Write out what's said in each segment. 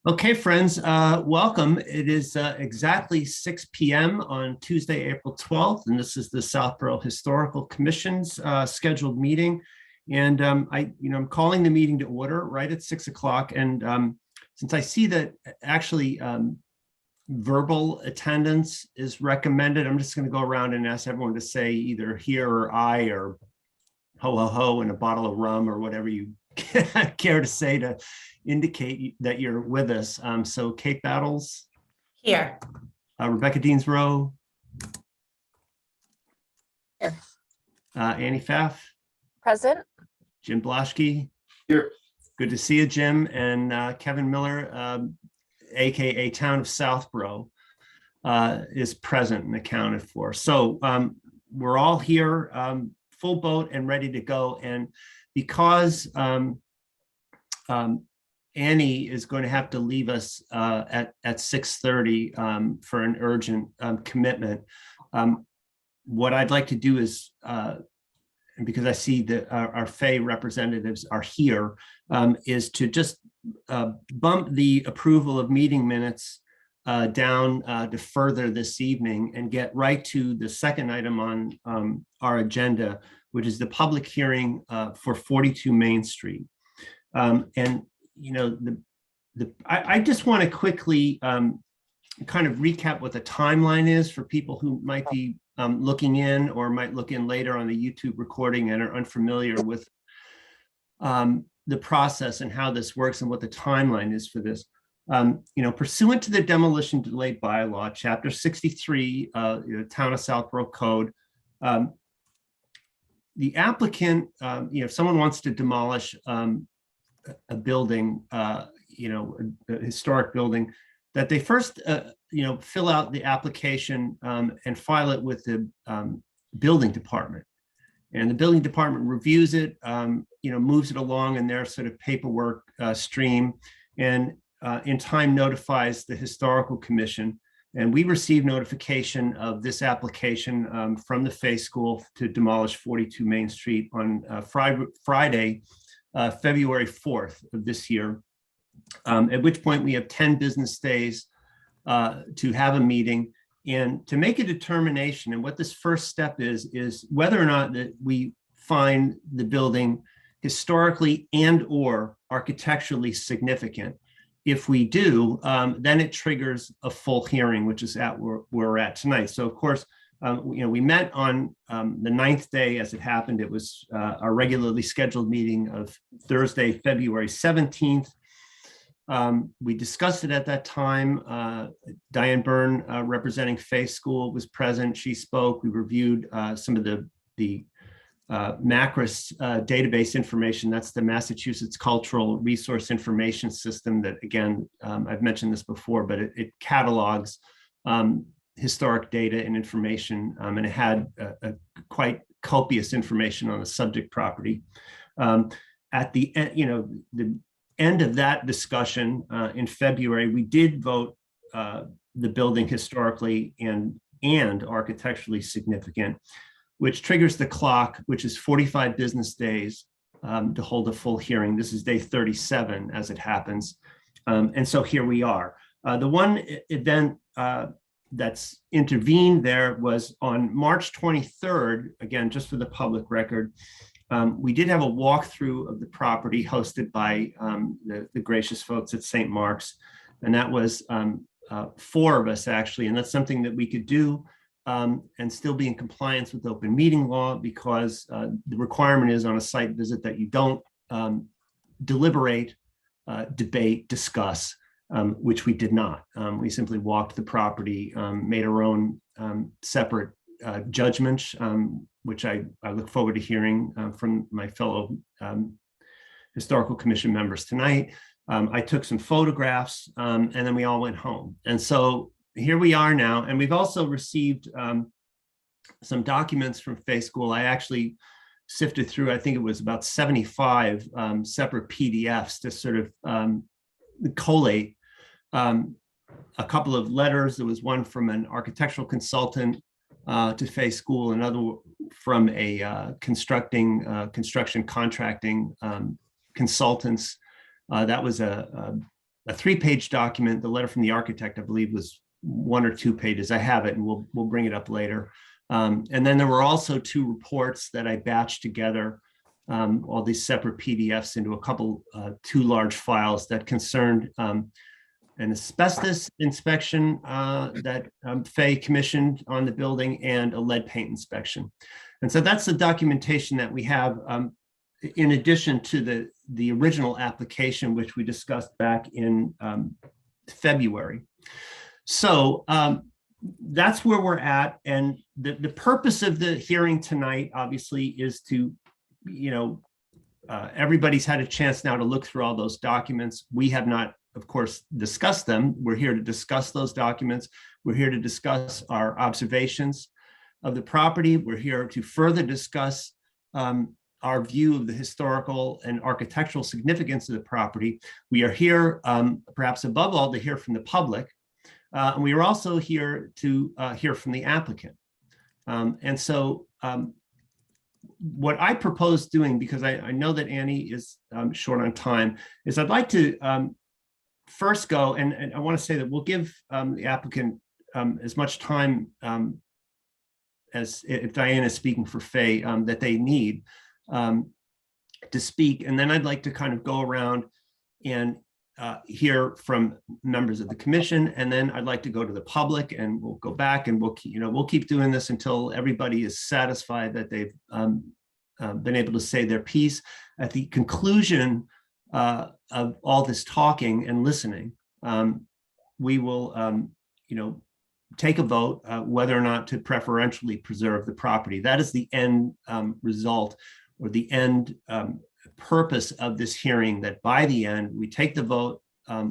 Okay, friends, welcome. It is exactly 6 p.m. on Tuesday, April 12th, and this is the Southborough Historical Commission's scheduled meeting. And I'm calling the meeting to order right at 6 o'clock. And since I see that actually verbal attendance is recommended, I'm just going to go around and ask everyone to say either here or I or ho, ho, ho, and a bottle of rum or whatever you care to say to indicate that you're with us. So Kate Battles. Here. Rebecca Deansrow. Here. Annie Pfaff. Present. Jim Blaschke. Here. Good to see you, Jim. And Kevin Miller, AKA Town of Southborough, is present and accounted for. So we're all here, full boat and ready to go. And because Annie is going to have to leave us at 6:30 for an urgent commitment. What I'd like to do is, and because I see that our FAY representatives are here, is to just bump the approval of meeting minutes down to further this evening and get right to the second item on our agenda, which is the public hearing for 42 Main Street. And you know, I just want to quickly kind of recap what the timeline is for people who might be looking in or might look in later on the YouTube recording and are unfamiliar with the process and how this works and what the timeline is for this. Pursuant to the Demolition Delay Bylaw, Chapter 63, Town of Southborough Code, the applicant, if someone wants to demolish a building, a historic building, that they first, fill out the application and file it with the building department. And the building department reviews it, moves it along in their sort of paperwork stream, and in time notifies the Historical Commission. And we received notification of this application from the Fay School to demolish 42 Main Street on Friday, February 4th of this year, at which point we have 10 business days to have a meeting and to make a determination. And what this first step is whether or not that we find the building historically and or architecturally significant. If we do, then it triggers a full hearing, which is where we're at tonight. So of course, we met on the 9th day as it happened. It was our regularly scheduled meeting of Thursday, February 17th. We discussed it at that time. Diane Byrne, representing Fay School, was present. She spoke. We reviewed some of the MACRIS database information. That's the Massachusetts Cultural Resource Information System that, again, I've mentioned this before, but it catalogs historic data and information, and it had a quite copious information on the subject property. At the end, the end of that discussion in February, we did vote the building historically and architecturally significant, which triggers the clock, which is 45 business days to hold a full hearing. This is day 37 as it happens. And so here we are. The one event that's intervened there was on March 23rd, again, just for the public record. We did have a walkthrough of the property hosted by the gracious folks at St. Mark's, and that was 4 of us actually, and that's something that we could do and still be in compliance with open meeting law, because the requirement is on a site visit that you don't deliberate, debate, discuss, which we did not. We simply walked the property, made our own separate judgments, which I look forward to hearing from my fellow Historical Commission members tonight. I took some photographs and then we all went home. And so here we are now. And we've also received some documents from Fay School. I actually sifted through, I think it was about 75 separate PDFs to sort of collate a couple of letters. There was one from an architectural consultant to Fay School, another from a construction contracting consultants. That was a 3-page document. The letter from the architect, I believe, was 1 or 2 pages. I have it, and we'll bring it up later. And then there were also 2 reports that I batched together, all these separate PDFs into a couple, 2 large files that concerned an asbestos inspection that Fay commissioned on the building, and a lead paint inspection. And so that's the documentation that we have, in addition to the original application, which we discussed back in February. So that's where we're at. And the purpose of the hearing tonight, obviously, is to, everybody's had a chance now to look through all those documents. We have not, of course, discussed them. We're here to discuss those documents. We're here to discuss our observations of the property. We're here to further discuss our view of the historical and architectural significance of the property. We are here, perhaps above all, to hear from the public. And we are also here to hear from the applicant. And so what I propose doing, because I know that Annie is short on time, is I'd like to first go, and I want to say that we'll give the applicant as much time as if Diane is speaking for Fay that they need to speak. And then I'd like to kind of go around and hear from members of the commission, and then I'd like to go to the public, and we'll go back, and we'll keep doing this until everybody is satisfied that they've been able to say their piece. At the conclusion of all this talking and listening, we will take a vote whether or not to preferentially preserve the property. That is the end result, or the end purpose of this hearing, that by the end, we take the vote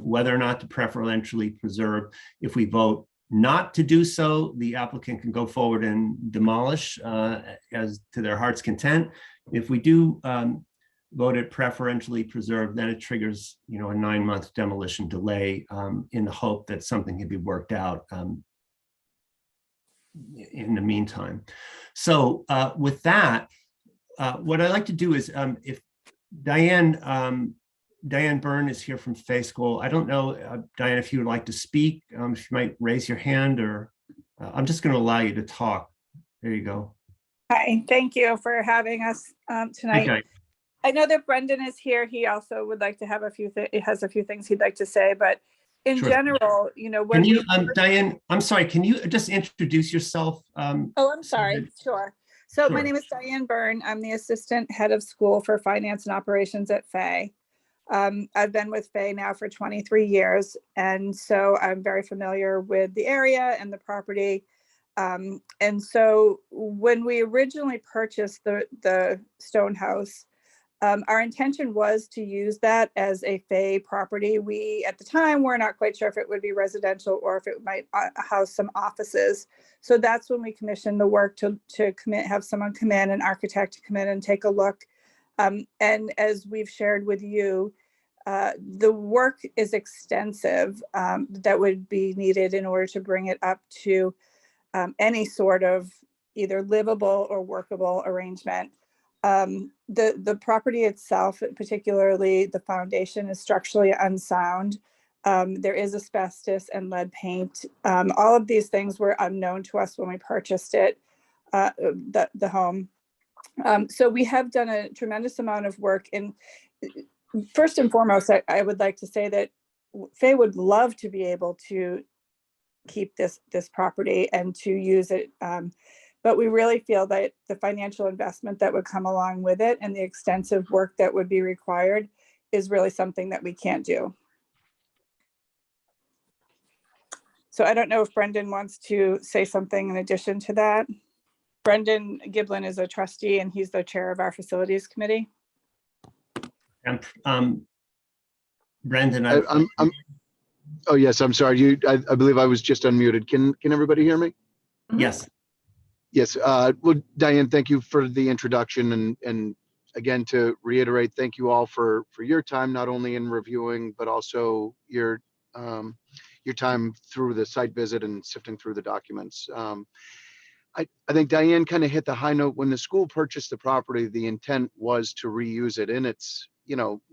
whether or not to preferentially preserve. If we vote not to do so, the applicant can go forward and demolish as to their heart's content. If we do vote it preferentially preserved, then it triggers a 9-month demolition delay in the hope that something can be worked out in the meantime. So with that, what I'd like to do is, if Diane Byrne is here from Fay School. I don't know, Diane, if you would like to speak, if you might raise your hand, or I'm just going to allow you to talk. There you go. Hi, thank you for having us tonight. Okay. I know that Brendan is here. He also would like to have has a few things he'd like to say, but in Sure. general, when can you, Diane, I'm sorry, can you just introduce yourself? Oh, I'm sorry. Sure. So my name is Diane Byrne. I'm the assistant head of school for finance and operations at Fay. I've been with Fay now for 23 years. And so I'm very familiar with the area and the property. And so when we originally purchased the stone house, our intention was to use that as a Fay property. We, at the time, were not quite sure if it would be residential or if it might house some offices. So that's when we commissioned the work to have someone come in, an architect to come in and take a look. And as we've shared with you, the work is extensive that would be needed in order to bring it up to any sort of either livable or workable arrangement. The property itself, particularly the foundation, is structurally unsound. There is asbestos and lead paint. All of these things were unknown to us when we purchased it, the home. So we have done a tremendous amount of work. And first and foremost, I would like to say that Fay would love to be able to keep this property and to use it. But we really feel that the financial investment that would come along with it and the extensive work that would be required is really something that we can't do. So I don't know if Brendan wants to say something in addition to that. Brendan Giblin is a trustee and he's the chair of our facilities committee. And Brendan, oh yes, I'm sorry. I believe I was just unmuted. Can everybody hear me? Yes. Yes. Well, Diane, thank you for the introduction, and again, to reiterate, thank you all for your time, not only in reviewing, but also your time through the site visit and sifting through the documents. I think Diane kind of hit the high note. When the school purchased the property, the intent was to reuse it in its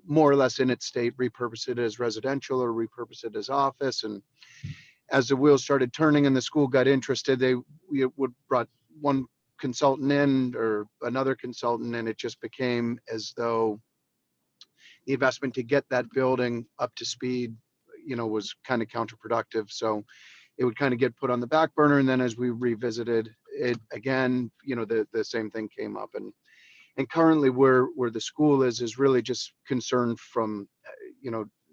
more or less in its state, repurpose it as residential or repurpose it as office. And as the wheels started turning and the school got interested, we would brought one consultant in or another consultant, and it just became as though the investment to get that building up to speed, was kind of counterproductive. So it would kind of get put on the back burner. And then as we revisited it again, the same thing came up. And currently where the school is really just concerned from,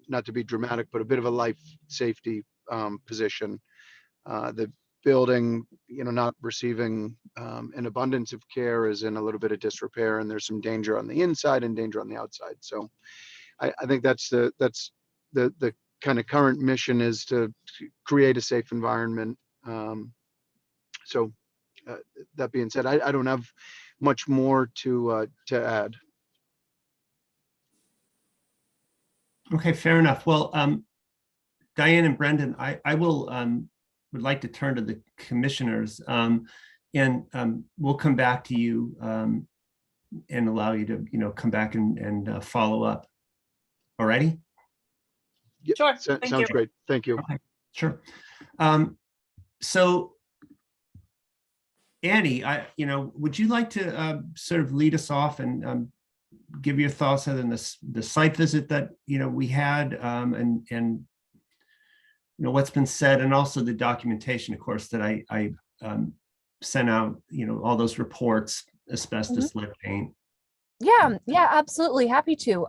not to be dramatic, but a bit of a life safety position. The building, not receiving an abundance of care is in a little bit of disrepair, and there's some danger on the inside and danger on the outside. So I think that's the kind of current mission, is to create a safe environment. So that being said, I don't have much more to add. Okay, fair enough. Well, Diane and Brendan, I will would like to turn to the commissioners, and we'll come back to you and allow you to come back and follow up. All righty? Yeah, Sure. sounds great. Thank you. Okay, sure. So Annie, would you like to sort of lead us off and give your thoughts on the site visit that we had, and what's been said, and also the documentation, of course, that I sent out, all those reports, asbestos, lead paint. Yeah, absolutely. Happy to.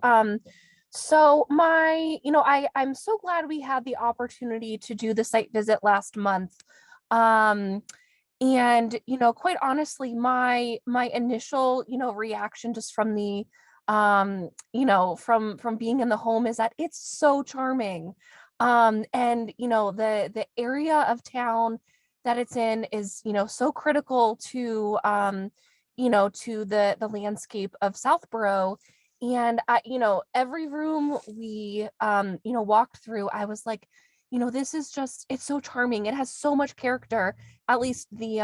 So I'm so glad we had the opportunity to do the site visit last month. And, quite honestly, my initial, reaction just from the, from being in the home is that it's so charming. And, the area of town that it's in is, so critical to, to the landscape of Southborough. And every room we walked through, I was like, this is just, it's so charming. It has so much character, at least the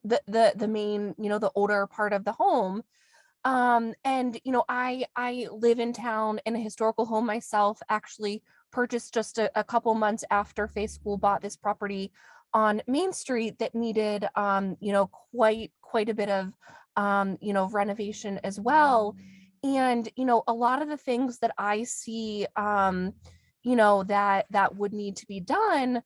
main, the older part of the home. And I live in town in a historical home myself, actually purchased just a couple months after Faith School bought this property on Main Street that needed quite a bit of renovation as well. And a lot of the things that I see that would need to be done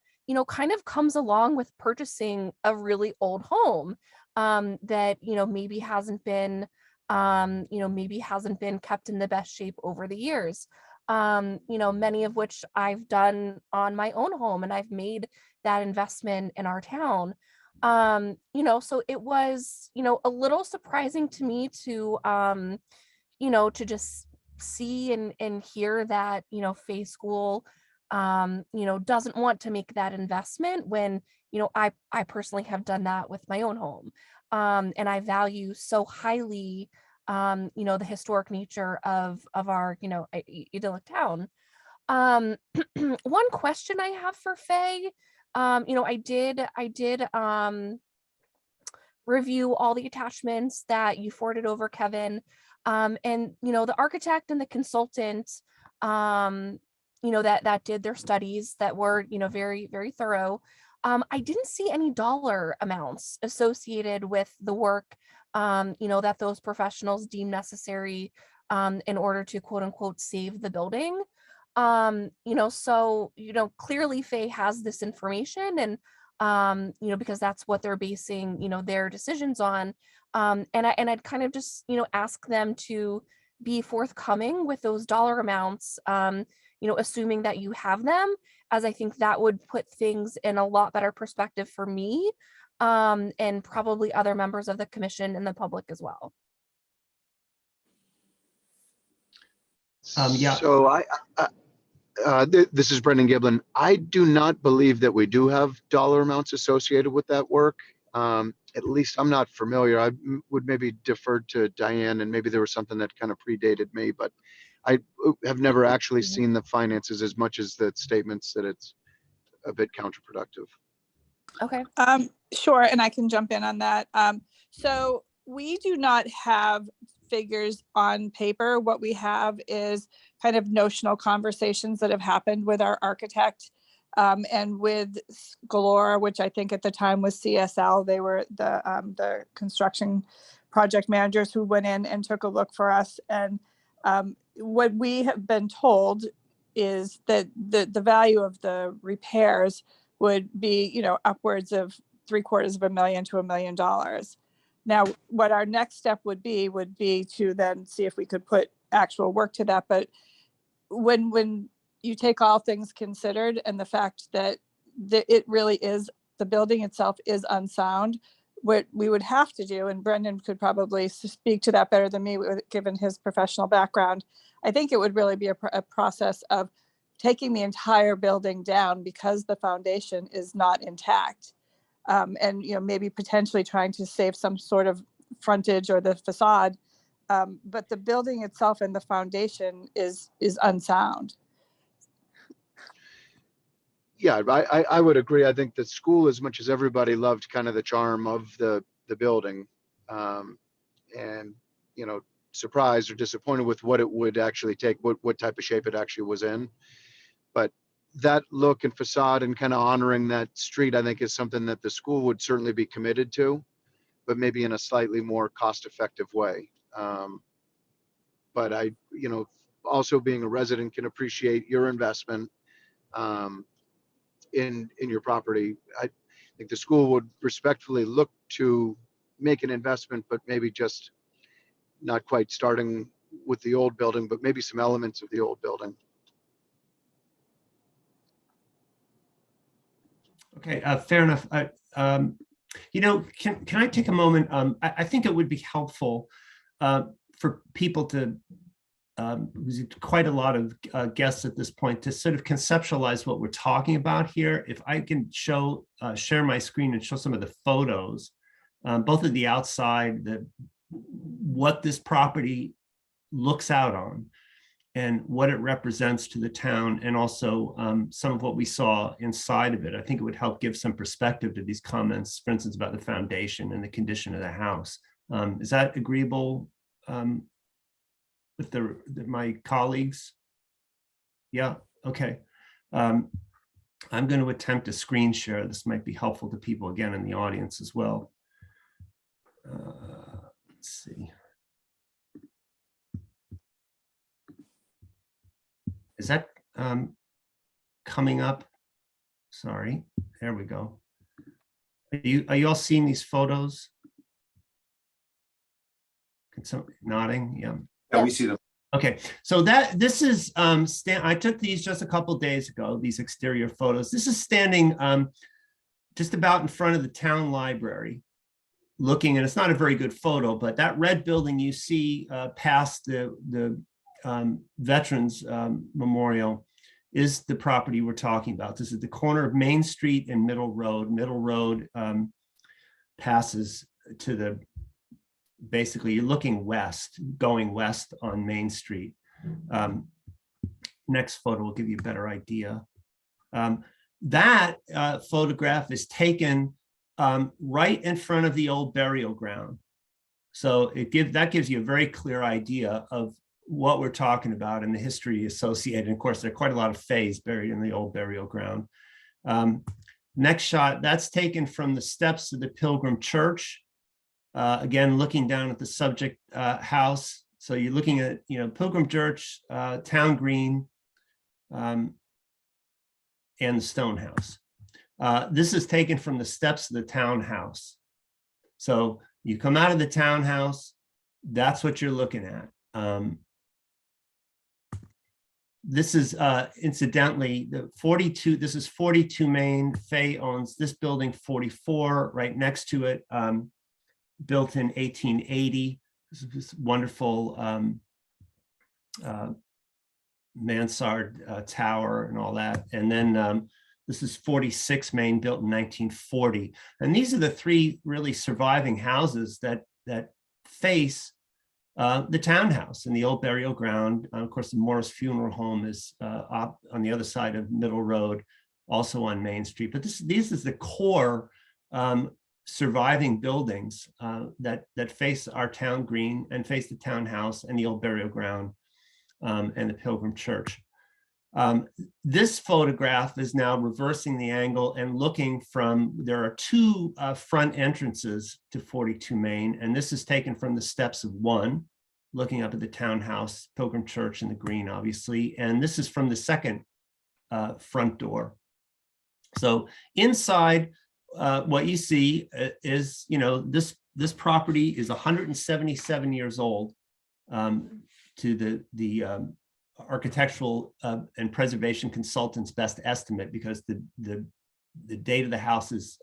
kind of comes along with purchasing a really old home that maybe hasn't been kept in the best shape over the years, many of which I've done on my own home, and I've made that investment in our town. So it was a little surprising to me to to just see and hear that Faith School doesn't want to make that investment when I personally have done that with my own home, and I value so highly the historic nature of our idyllic town. One question I have for Faye, I did review all the attachments that you forwarded over, Kevin, and the architect and the consultant that did their studies that were very, very thorough. I didn't see any dollar amounts associated with the work that those professionals deem necessary in order to quote unquote save the building. So clearly Faye has this information, and because that's what they're basing their decisions on. And I'd kind of just ask them to be forthcoming with those dollar amounts, assuming that you have them, as I think that would put things in a lot better perspective for me, and probably other members of the commission and the public as well. Yeah. So this is Brendan Giblin. I do not believe that we do have dollar amounts associated with that work. At least I'm not familiar. I would maybe defer to Diane, and maybe there was something that kind of predated me, but I have never actually seen the finances as much as the statements that it's a bit counterproductive. Okay. Sure, and I can jump in on that. So we do not have figures on paper. What we have is kind of notional conversations that have happened with our architect and with Galore, which I think at the time was CSL. They were the construction project managers who went in and took a look for us. And what we have been told is that the value of the repairs would be, you know, upwards of $750,000 to $1 million. Now, what our next step would be to then see if we could put actual work to that. But when you take all things considered and the fact that it really is, the building itself is unsound, what we would have to do, and Brendan could probably speak to that better than me, given his professional background, I think it would really be a process of taking the entire building down because the foundation is not intact. And, you know, maybe potentially trying to save some sort of frontage or the facade. But the building itself and the foundation is unsound. Yeah, I would agree. I think the school, as much as everybody loved kind of the charm of the building, and, you know, surprised or disappointed with what it would actually take, what type of shape it actually was in. But that look and facade and kind of honoring that street, I think, is something that the school would certainly be committed to, but maybe in a slightly more cost-effective way. But I, you know, also being a resident, can appreciate your investment in your property. I think the school would respectfully look to make an investment, but maybe just not quite starting with the old building, but maybe some elements of the old building. Okay, fair enough. You know, can I take a moment? I think it would be helpful for people to, quite a lot of guests at this point, to sort of conceptualize what we're talking about here. If I can share my screen and show some of the photos, both of the outside, what this property looks out on, and what it represents to the town, and also some of what we saw inside of it. I think it would help give some perspective to these comments, for instance, about the foundation and the condition of the house. Is that agreeable with my colleagues? Yeah, okay. I'm going to attempt a screen share. This might be helpful to people, again, in the audience as well. Let's see. Is that coming up? Sorry, there we go. Are you all seeing these photos? Can somebody nodding? Yeah. Yeah, we see them. Okay, so this is I took these just a couple days ago, these exterior photos. This is standing just about in front of the town library, looking, and it's not a very good photo, but that red building you see past the Veterans Memorial is the property we're talking about. This is the corner of Main Street and Middle Road. Middle Road passes to basically you're looking west, going west on Main Street. Next photo will give you a better idea. That photograph is taken right in front of the old burial ground. So that gives you a very clear idea of what we're talking about and the history associated. And of course, there are quite a lot of fays buried in the old burial ground. Next shot, that's taken from the steps of the Pilgrim Church. Again, looking down at the subject house. So you're looking at, you know, Pilgrim Church, Town Green, and the Stone House. This is taken from the steps of the townhouse. So you come out of the townhouse, that's what you're looking at. This is incidentally the 42. This is 42 Main. Fay owns this building 44 right next to it, built in 1880. This is this wonderful mansard tower and all that. And then this is 46 Main, built in 1940. And these are the three really surviving houses that face the townhouse and the old burial ground. Of course, the Morris Funeral Home is on the other side of Middle Road, also on Main Street. But this is the core surviving buildings that face our town green and face the townhouse and the old burial ground and the Pilgrim Church. This photograph is now reversing the angle and looking from, there are two front entrances to 42 Main, and this is taken from the steps of one, looking up at the townhouse, Pilgrim Church and the green, obviously, and this is from the second front door. So inside, what you see is, this property is 177 years old to the architectural and preservation consultant's best estimate, because the date of the house is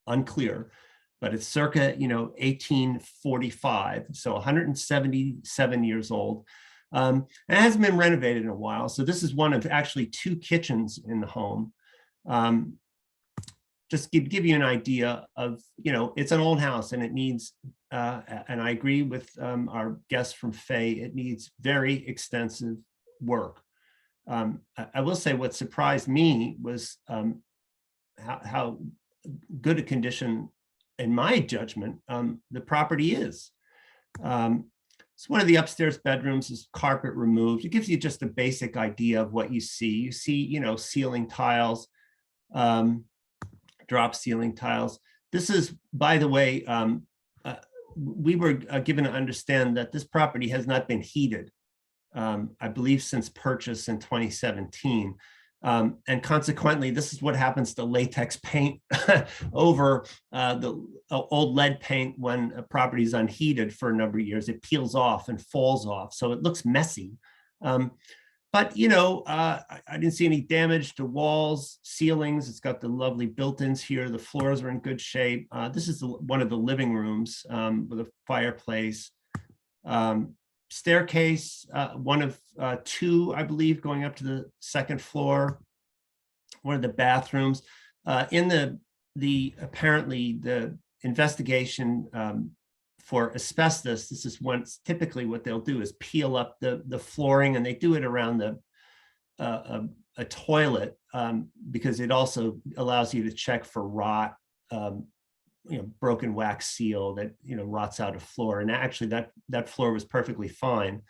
unclear, but it's circa 1845, so 177 years old. And it hasn't been renovated in a while. So this is one of actually two kitchens in the home. Just give you an idea of, it's an old house and it needs, and I agree with our guest from Fay, it needs very extensive work. I will say what surprised me was how good a condition, in my judgment, the property is. So one of the upstairs bedrooms is carpet removed. It gives you just a basic idea of what you see. You see, ceiling tiles, drop ceiling tiles. This is, by the way, we were given to understand that this property has not been heated, I believe, since purchase in 2017. And consequently, this is what happens to latex paint over the old lead paint when a property is unheated for a number of years. It peels off and falls off, so it looks messy. But, I didn't see any damage to walls, ceilings. It's got the lovely built-ins here. The floors are in good shape. This is one of the living rooms with a fireplace. Staircase, one of two, I believe, going up to the second floor. One of the bathrooms. In the apparently the investigation for asbestos, this is typically what they'll do is peel up the flooring, and they do it around a toilet because it also allows you to check for rot, broken wax seal that rots out a floor. And actually that floor was perfectly fine.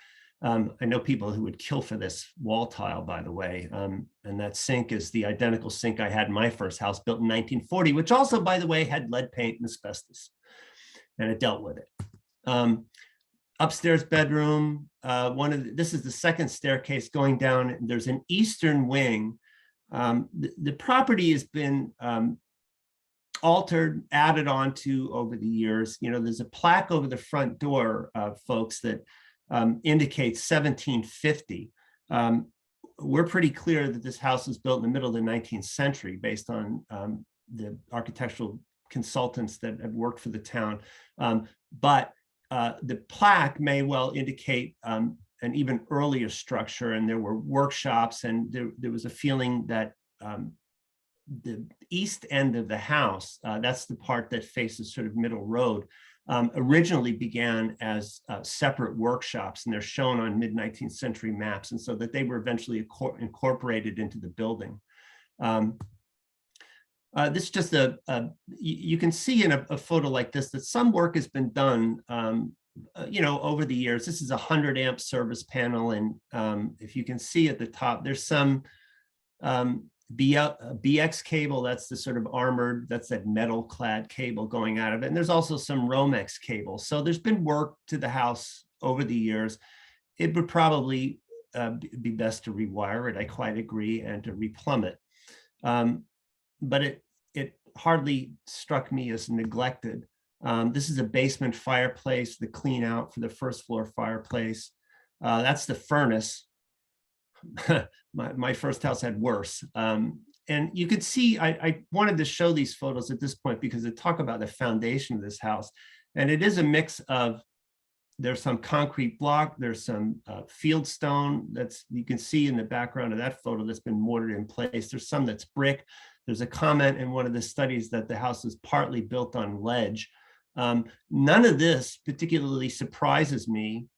I know people who would kill for this wall tile, by the way, and that sink is the identical sink I had in my first house, built in 1940, which also, by the way, had lead paint and asbestos, and it dealt with it. Upstairs bedroom, this is the second staircase going down. There's an eastern wing. The property has been altered, added onto over the years. There's a plaque over the front door, folks, that indicates 1750. We're pretty clear that this house was built in the middle of the 19th century based on the architectural consultants that have worked for the town. But the plaque may well indicate an even earlier structure, and there were workshops, and there was a feeling that the east end of the house, that's the part that faces sort of Middle Road, originally began as separate workshops, and they're shown on mid-19th century maps, and so that they were eventually incorporated into the building. This is just you can see in a photo like this that some work has been done, over the years. This is a 100 amp service panel, and if you can see at the top, there's some BX cable, that's the sort of armored, that's that metal clad cable going out of it. And there's also some Romex cable. So there's been work to the house over the years. It would probably be best to rewire it, I quite agree, and to replumb it. But it hardly struck me as neglected. This is a basement fireplace, the clean out for the first floor fireplace. That's the furnace. My first house had worse. And you could see, I wanted to show these photos at this point because they talk about the foundation of this house. And it is a mix of, there's some concrete block, there's some field stone you can see in the background of that photo that's been mortared in place. There's some that's brick. There's a comment in one of the studies that the house was partly built on ledge. None of this particularly surprises me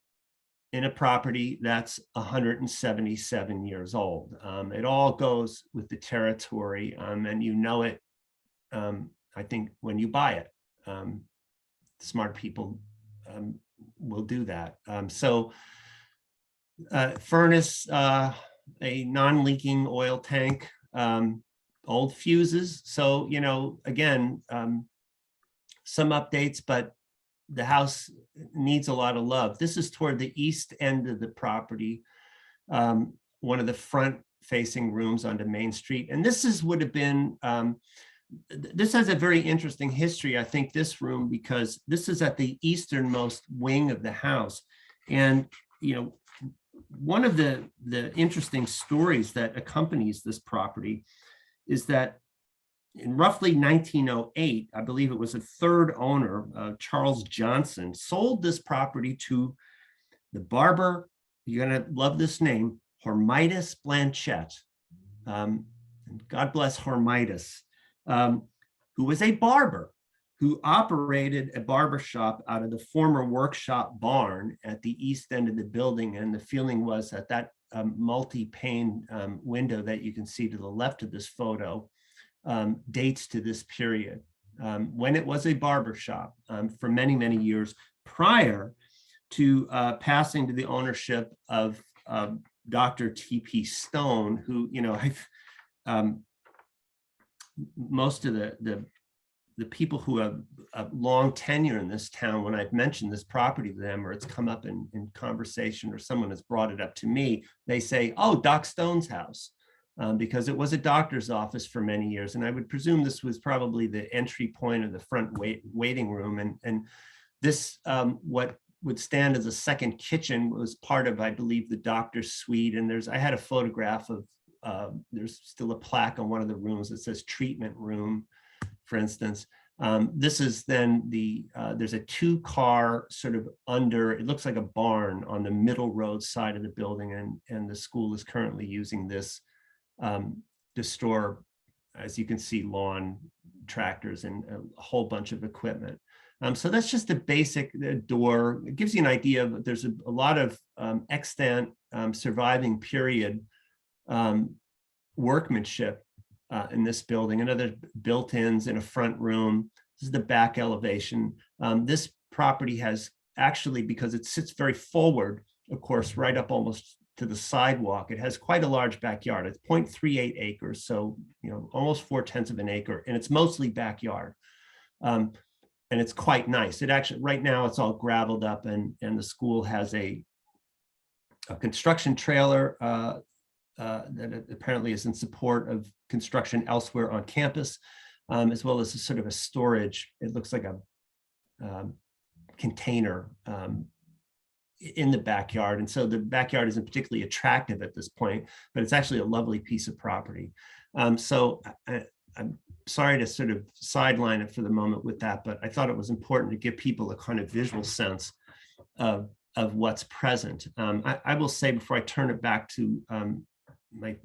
in a property that's 177 years old. It all goes with the territory, and it, I think, when you buy it. smart people will do that. Furnace, a non-leaking oil tank, old fuses. So, again, some updates, but the house needs a lot of love. This is toward the east end of the property, one of the front facing rooms onto Main Street. And this would have been, this has a very interesting history, I think, this room, because this is at the easternmost wing of the house. And, one of the interesting stories that accompanies this property is that in roughly 1908, I believe it was a third owner, Charles Johnson, sold this property to the barber, you're gonna love this name, Hormidas Blanchette. God bless Hormidas, who was a barber who operated a barber shop out of the former workshop barn at the east end of the building. And the feeling was that that multi-pane window that you can see to the left of this photo dates to this period, when it was a barber shop for many, many years prior to passing to the ownership of Dr. T.P. Stone, who, most of the people who have a long tenure in this town, when I've mentioned this property to them, or it's come up in conversation, or someone has brought it up to me, they say, oh, Doc Stone's house, because it was a doctor's office for many years. And I would presume this was probably the entry point of the front waiting room. And this, what would stand as a second kitchen, was part of, I believe, the doctor's suite. And I had a photograph of, there's still a plaque on one of the rooms that says treatment room, for instance. This is then there's a 2-car sort of under, it looks like a barn on the middle road side of the building. And the school is currently using this to store, as you can see, lawn tractors and a whole bunch of equipment. So that's just a basic door. It gives you an idea of, there's a lot of extant surviving period workmanship in this building, and other built-ins in a front room. This is the back elevation. This property has actually, because it sits very forward, of course, right up almost to the sidewalk, it has quite a large backyard. It's 0.38 acres, so almost 4/10 of an acre, and it's mostly backyard. And it's quite nice. It actually, right now, it's all graveled up, and the school has a construction trailer that apparently is in support of construction elsewhere on campus, as well as a sort of a storage. It looks like a container in the backyard. And so the backyard isn't particularly attractive at this point, but it's actually a lovely piece of property. So I'm sorry to sort of sideline it for the moment with that, but I thought it was important to give people a kind of visual sense of what's present. I will say, before I turn it back to my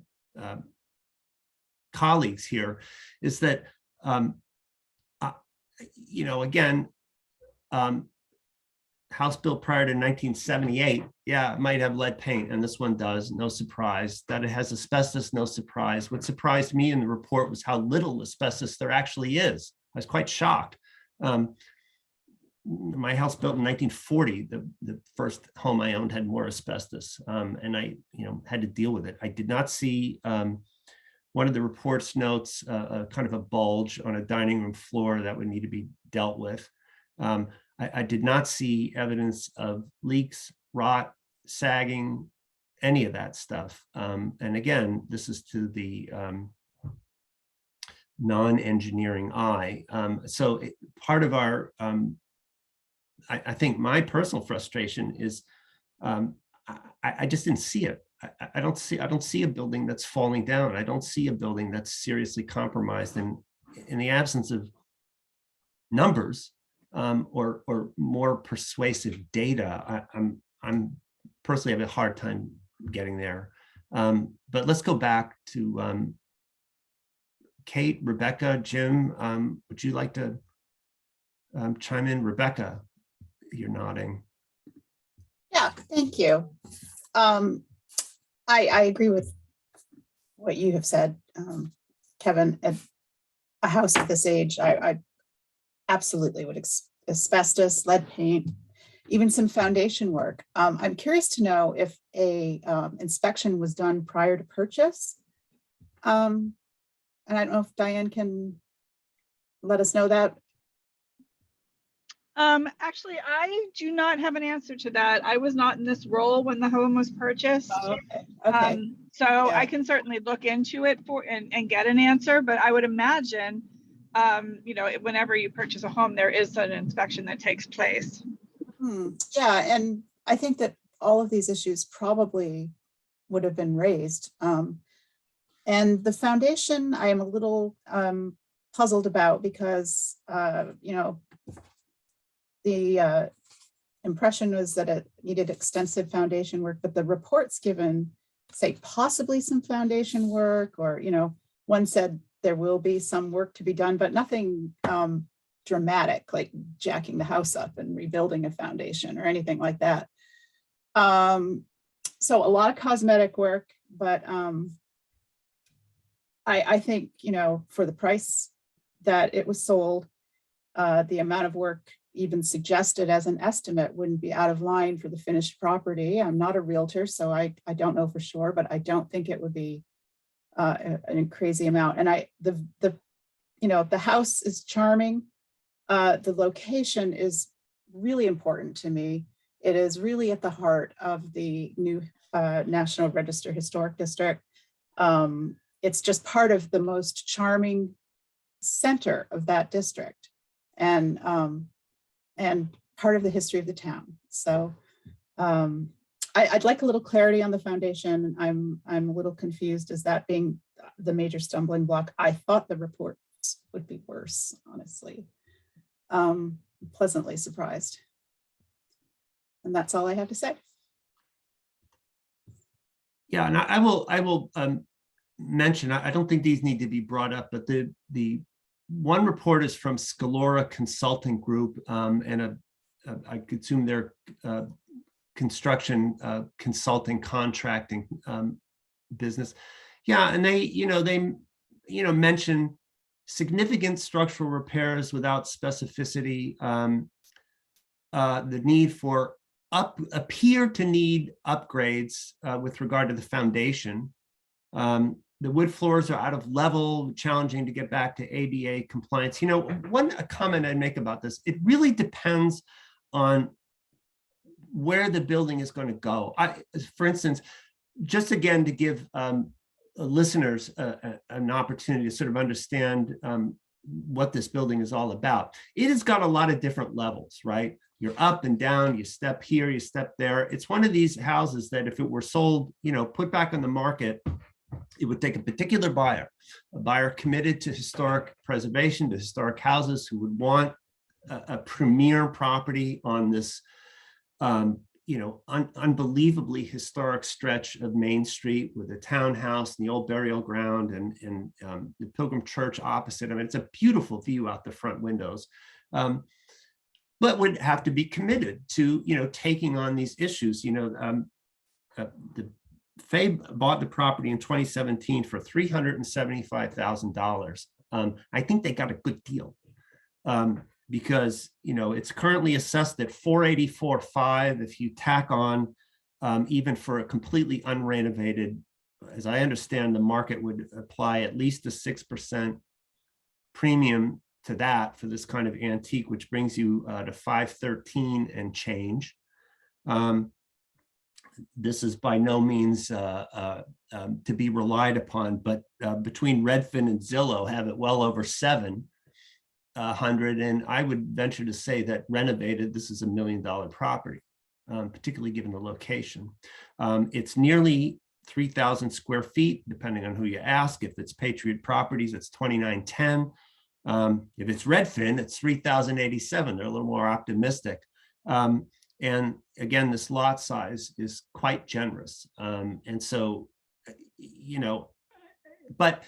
colleagues here, is that, again, house built prior to 1978, yeah, it might have lead paint, and this one does, no surprise. That it has asbestos, no surprise. What surprised me in the report was how little asbestos there actually is. I was quite shocked. My house built in 1940, the first home I owned had more asbestos, and I had to deal with it. I did not see, one of the reports notes a kind of a bulge on a dining room floor that would need to be dealt with. I did not see evidence of leaks, rot, sagging, any of that stuff. And again, this is to the non-engineering eye. So part of our, I think my personal frustration is I just didn't see it. I don't see a building that's falling down. I don't see a building that's seriously compromised. And in the absence of numbers, or more persuasive data, I'm personally have a hard time getting there. But let's go back to Kate, Rebecca, Jim. Would you like to chime in? Rebecca, you're nodding. Yeah, thank you. I agree with what you have said, Kevin. At a house at this age, I absolutely would asbestos, lead paint, even some foundation work. I'm curious to know if a inspection was done prior to purchase. And I don't know if Diane can let us know that. Actually, I do not have an answer to that. I was not in this role when the home was purchased. Oh, okay. So Yeah. I can certainly look into it and get an answer, but I would imagine, whenever you purchase a home, there is an inspection that takes place. Yeah, and I think that all of these issues probably would have been raised. And the foundation, I am a little puzzled about because, the impression was that it needed extensive foundation work, but the reports given say possibly some foundation work, or, one said there will be some work to be done, but nothing dramatic, like jacking the house up and rebuilding a foundation or anything like that. So a lot of cosmetic work, but I think, for the price that it was sold, the amount of work even suggested as an estimate wouldn't be out of line for the finished property. I'm not a realtor, so I don't know for sure, but I don't think it would be a crazy amount. And the house is charming. The location is really important to me. It is really at the heart of the new National Register Historic District. It's just part of the most charming center of that district, and part of the history of the town. So I'd like a little clarity on the foundation. I'm a little confused as that being the major stumbling block. I thought the reports would be worse, honestly. Pleasantly surprised. And that's all I have to say. Yeah, and I will mention, I don't think these need to be brought up, but the one report is from Scalora Consulting Group, and I could assume they're construction consulting contracting business. Yeah, and they mention significant structural repairs without specificity, the need for appear to need upgrades with regard to the foundation. The wood floors are out of level, challenging to get back to ADA compliance. One comment I'd make about this, it really depends on where the building is going to go. For instance, just again to give listeners an opportunity to sort of understand what this building is all about. It has got a lot of different levels, right? You're up and down, you step here, you step there. It's one of these houses that if it were sold, put back on the market, it would take a particular buyer, a buyer committed to historic preservation, to historic houses, who would want a premier property on this, unbelievably historic stretch of Main Street with a townhouse and the old burial ground and the Pilgrim Church opposite. I mean, it's a beautiful view out the front windows, but would have to be committed to, taking on these issues. Faye bought the property in 2017 for $375,000. I think they got a good deal because it's currently assessed at $484,500. If you tack on even for a completely unrenovated, as I understand, the market would apply at least a 6% premium to that for this kind of antique, which brings you to $513 and change. This is by no means to be relied upon, but between Redfin and Zillow have it well over 700, and I would venture to say that renovated, this is $1 million property, particularly given the location. It's nearly 3,000 square feet, depending on who you ask. If it's Patriot Properties, it's 2,910. If it's Redfin, it's 3,087. They're a little more optimistic. And again, this lot size is quite generous. And so, but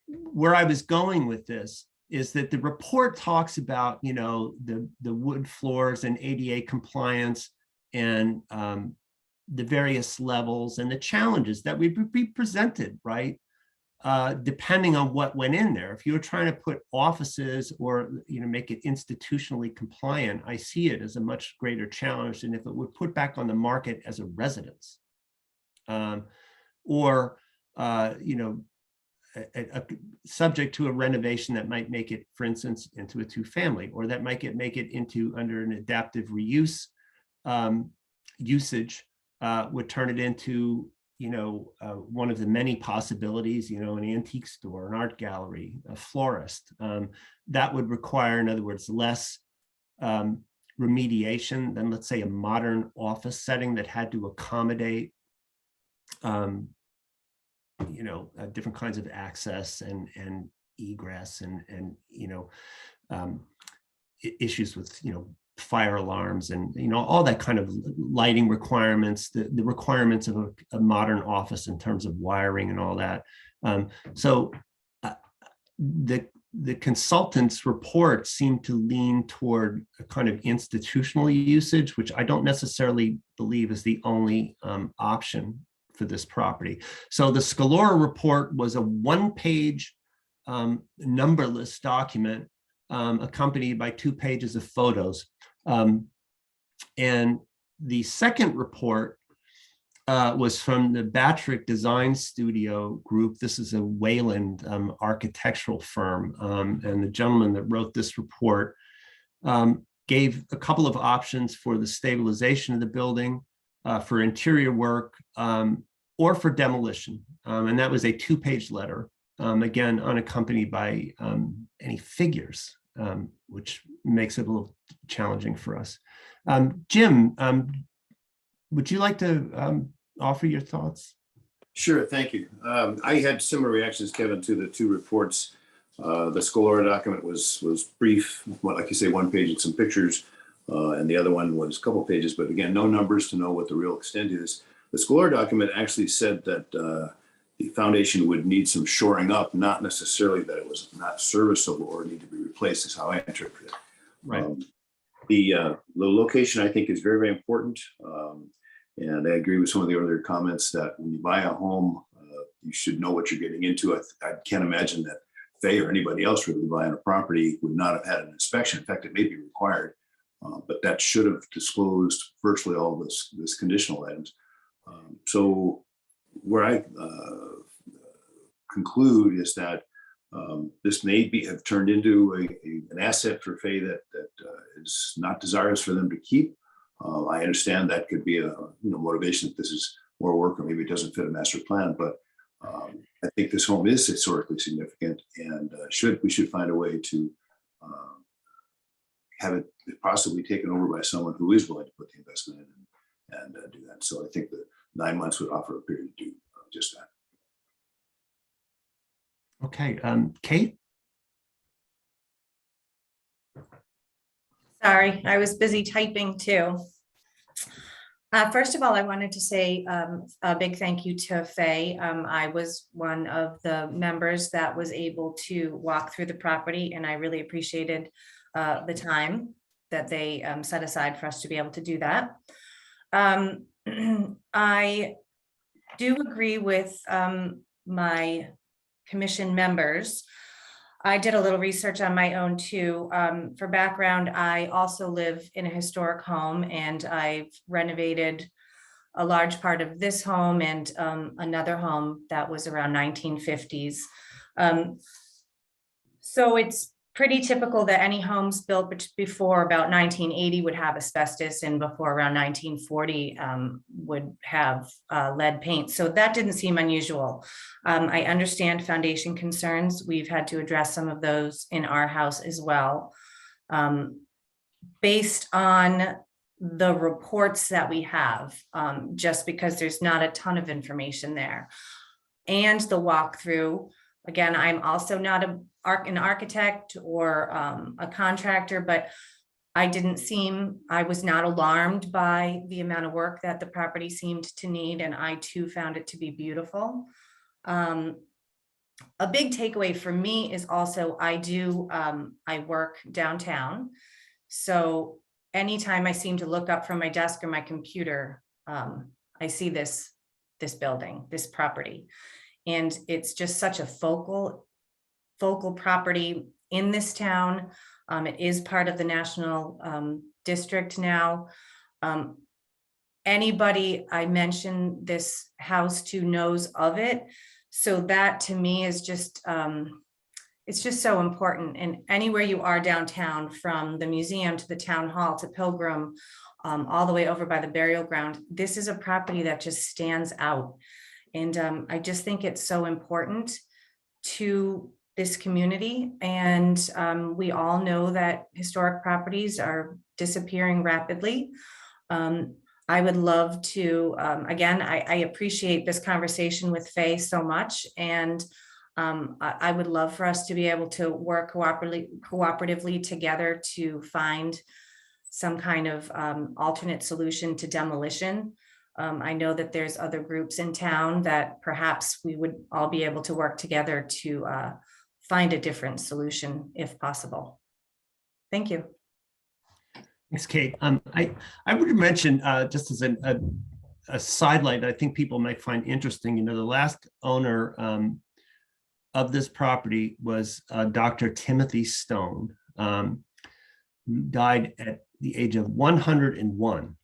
where I was going with this is that the report talks about, the wood floors and ADA compliance and the various levels and the challenges that would be presented, right? depending on what went in there. If you were trying to put offices or, make it institutionally compliant, I see it as a much greater challenge than if it would put back on the market as a residence. Or, subject to a renovation that might make it, for instance, into a two-family, or that might make it into under an adaptive reuse usage, would turn it into, one of the many possibilities, an antique store, an art gallery, a florist. That would require, in other words, less remediation than, let's say, a modern office setting that had to accommodate different kinds of access and egress and issues with, fire alarms and, all that kind of lighting requirements, the requirements of a modern office in terms of wiring and all that. So the consultant's report seemed to lean toward a kind of institutional usage, which I don't necessarily believe is the only option for this property. So the Scalora report was a one-page numberless document accompanied by 2 pages of photos. And the second report was from the Batrick Design Studio group. This is a Wayland architectural firm. And the gentleman that wrote this report gave a couple of options for the stabilization of the building, for interior work, or for demolition. And that was a 2-page letter, again, unaccompanied by any figures, which makes it a little challenging for us. Jim, would you like to offer your thoughts? Sure, thank you. I had similar reactions, Kevin, to the 2 reports. The Scalora document was brief, like you say, 1 page and some pictures, and the other one was a couple pages, but again, no numbers to know what the real extent is. The Scalora document actually said that the foundation would need some shoring up, not necessarily that it was not serviceable or need to be replaced, is how I interpret it. Right. The location, I think, is very, very important. And I agree with some of the earlier comments that when you buy a home, you should know what you're getting into. I can't imagine that Faye or anybody else really buying a property would not have had an inspection. In fact, it may be required, but that should have disclosed virtually all this conditional items. So where I conclude is that this may have turned into an asset for Faye that is not desirous for them to keep. I understand that could be a motivation that this is more work, or maybe it doesn't fit a master plan. But I think this home is historically significant, and we should find a way to have it possibly taken over by someone who is willing to put the investment in and do that. So I think the 9 months would offer a period to do just that. Okay, Kate? Sorry, I was busy typing too. First of all, I wanted to say a big thank you to Faye. I was one of the members that was able to walk through the property, and I really appreciated the time that they set aside for us to be able to do that. I do agree with my commission members. I did a little research on my own too. For background, I also live in a historic home, and I've renovated a large part of this home and another home that was around 1950s. So it's pretty typical that any homes built before about 1980 would have asbestos, and before around 1940 would have lead paint. So that didn't seem unusual. I understand foundation concerns. We've had to address some of those in our house as well. Based on the reports that we have, just because there's not a ton of information there, and the walkthrough. Again, I'm also not an architect or a contractor, but I was not alarmed by the amount of work that the property seemed to need, and I too found it to be beautiful. A big takeaway for me is also I work downtown, so anytime I seem to look up from my desk or my computer, I see this building, this property. And it's just such a focal property in this town. It is part of the national district now. Anybody I mention this house to knows of it. So that to me is just, it's just so important. And anywhere you are downtown, from the museum to the town hall to Pilgrim, all the way over by the burial ground, this is a property that just stands out. And I just think it's so important to this community. And we all know that historic properties are disappearing rapidly. I would love to, again, I appreciate this conversation with Faye so much. And I would love for us to be able to work cooperatively together to find some kind of alternate solution to demolition. I know that there's other groups in town that perhaps we would all be able to work together to find a different solution if possible. Thank you. Thanks, Kate. I would mention, just as a sidelight, I think people might find interesting, you know, the last owner of this property was Dr. Timothy Stone, who died at the age of 101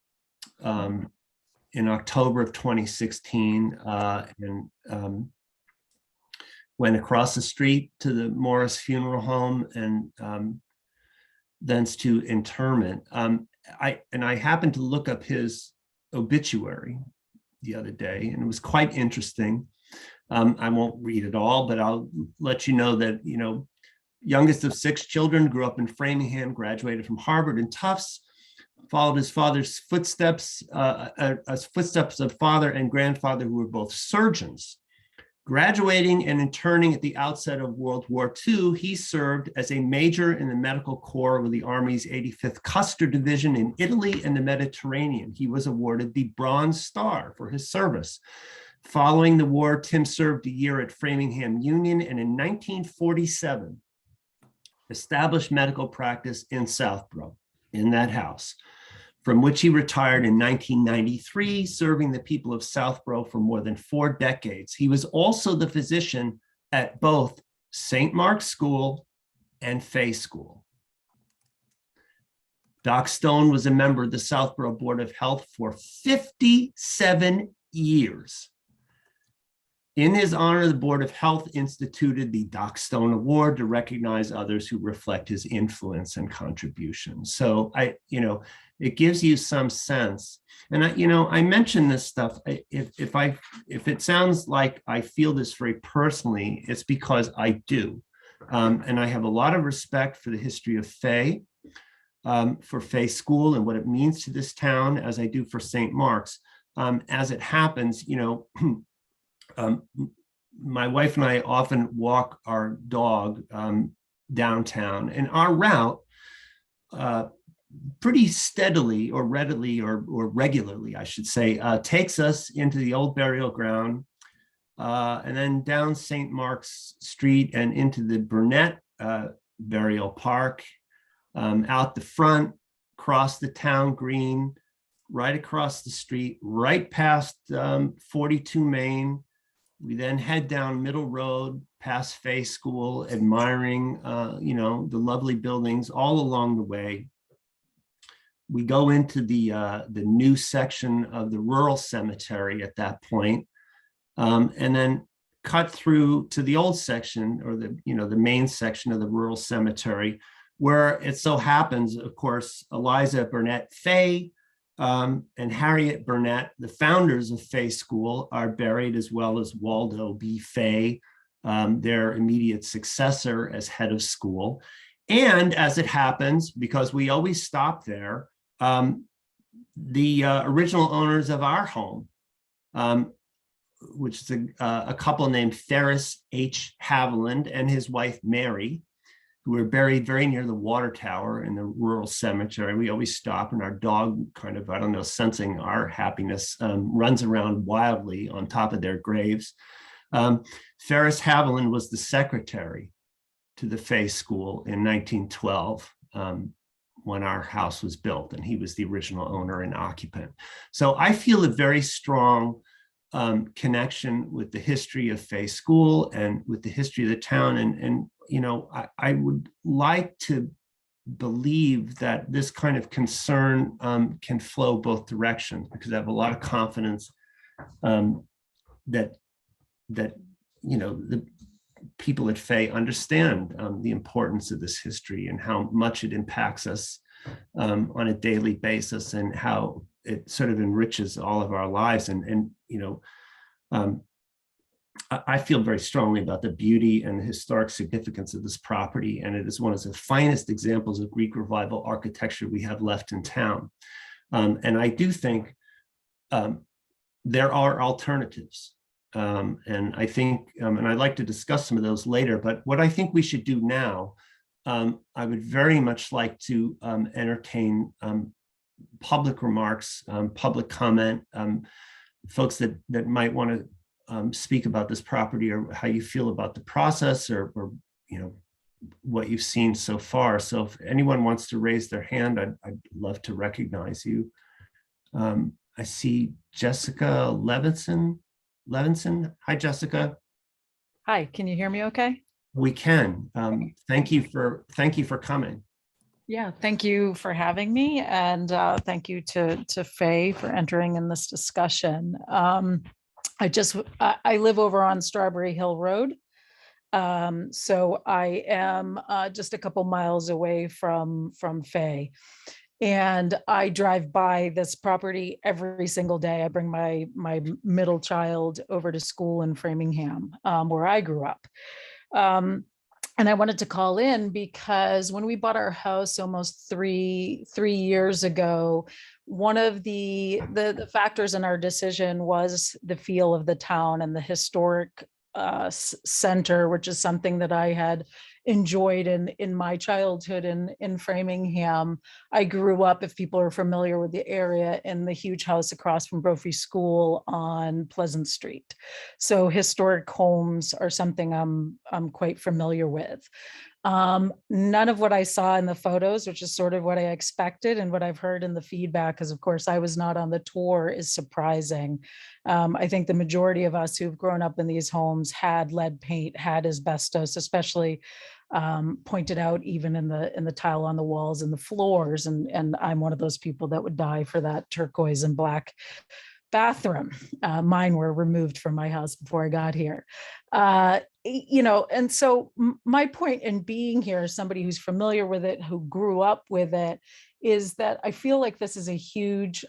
in October of 2016, and went across the street to the Morris Funeral Home and thence to interment. I happened to look up his obituary the other day, and it was quite interesting. I won't read it all, but I'll let you know that, you know, youngest of 6 children, grew up in Framingham, graduated from Harvard and Tufts, followed his father's footsteps, as footsteps of father and grandfather, who were both surgeons. Graduating and interning at the outset of World War II, he served as a major in the medical corps with the Army's 85th Custer Division in Italy and the Mediterranean. He was awarded the Bronze Star for his service. Following the war, Tim served a year at Framingham Union, and in 1947, established medical practice in Southborough, in that house, from which he retired in 1993, serving the people of Southborough for more than 4 decades. He was also the physician at both St. Mark's School and Fay School. Doc Stone was a member of the Southborough Board of Health for 57 years. In his honor, the Board of Health instituted the Doc Stone Award to recognize others who reflect his influence and contributions. So it gives you some sense. And I mention this stuff. If it sounds like I feel this very personally, it's because I do. And I have a lot of respect for the history of Fay, for Fay School and what it means to this town, as I do for St. Mark's. As it happens, my wife and I often walk our dog downtown, and our route pretty steadily or readily or regularly, I should say, takes us into the old burial ground and then down St. Mark's Street and into the Burnett Burial Park, out the front, across the town green, right across the street, right past 42 Main. We then head down Middle Road, past Fay School, admiring, the lovely buildings all along the way. We go into the new section of the rural cemetery at that point, and then cut through to the old section, or the main section of the rural cemetery, where it so happens, of course, Eliza Burnett Fay and Harriet Burnett, the founders of Fay School, are buried, as well as Waldo B. Fay, their immediate successor as head of school. And as it happens, because we always stop there, the original owners of our home, which is a couple named Ferris H. Haviland and his wife Mary, who were buried very near the water tower in the rural cemetery. We always stop, and our dog, kind of, I don't know, sensing our happiness, runs around wildly on top of their graves. Ferris Haviland was the secretary to the Fay School in 1912 when our house was built, and he was the original owner and occupant. So I feel a very strong connection with the history of Fay School and with the history of the town. And you know, I would like to believe that this kind of concern can flow both directions, because I have a lot of confidence that you know, the people at Fay understand the importance of this history and how much it impacts us on a daily basis, and how it sort of enriches all of our lives. And you know, I feel very strongly about the beauty and the historic significance of this property, and it is one of the finest examples of Greek Revival architecture we have left in town. And I do think there are alternatives. And I think, and I'd like to discuss some of those later, but what I think we should do now, I would very much like to entertain public remarks, public comment, folks that might want to speak about this property, or how you feel about the process, or you know, what you've seen so far. So if anyone wants to raise their hand, I'd love to recognize you. I see Jessica Levinson. Hi, Jessica. Hi, can you hear me okay? We can. Thank you for coming. Yeah, thank you for having me, and thank you to Faye for entering in this discussion. I live over on Strawberry Hill Road. So I am just a couple miles away from Faye. And I drive by this property every single day. I bring my middle child over to school in Framingham, where I grew up. And I wanted to call in because when we bought our house almost three years ago, one of the factors in our decision was the feel of the town and the historic center, which is something that I had enjoyed in my childhood in Framingham. I grew up, if people are familiar with the area, in the huge house across from Brophy School on Pleasant Street. So historic homes are something I'm quite familiar with. None of what I saw in the photos, which is sort of what I expected and what I've heard in the feedback, because of course I was not on the tour, is surprising. I think the majority of us who've grown up in these homes had lead paint, had asbestos, especially pointed out even in the tile on the walls and the floors. And I'm one of those people that would die for that turquoise and black bathroom. Mine were removed from my house before I got here. You know, and so my point in being here as somebody who's familiar with it, who grew up with it, is that I feel like this is a huge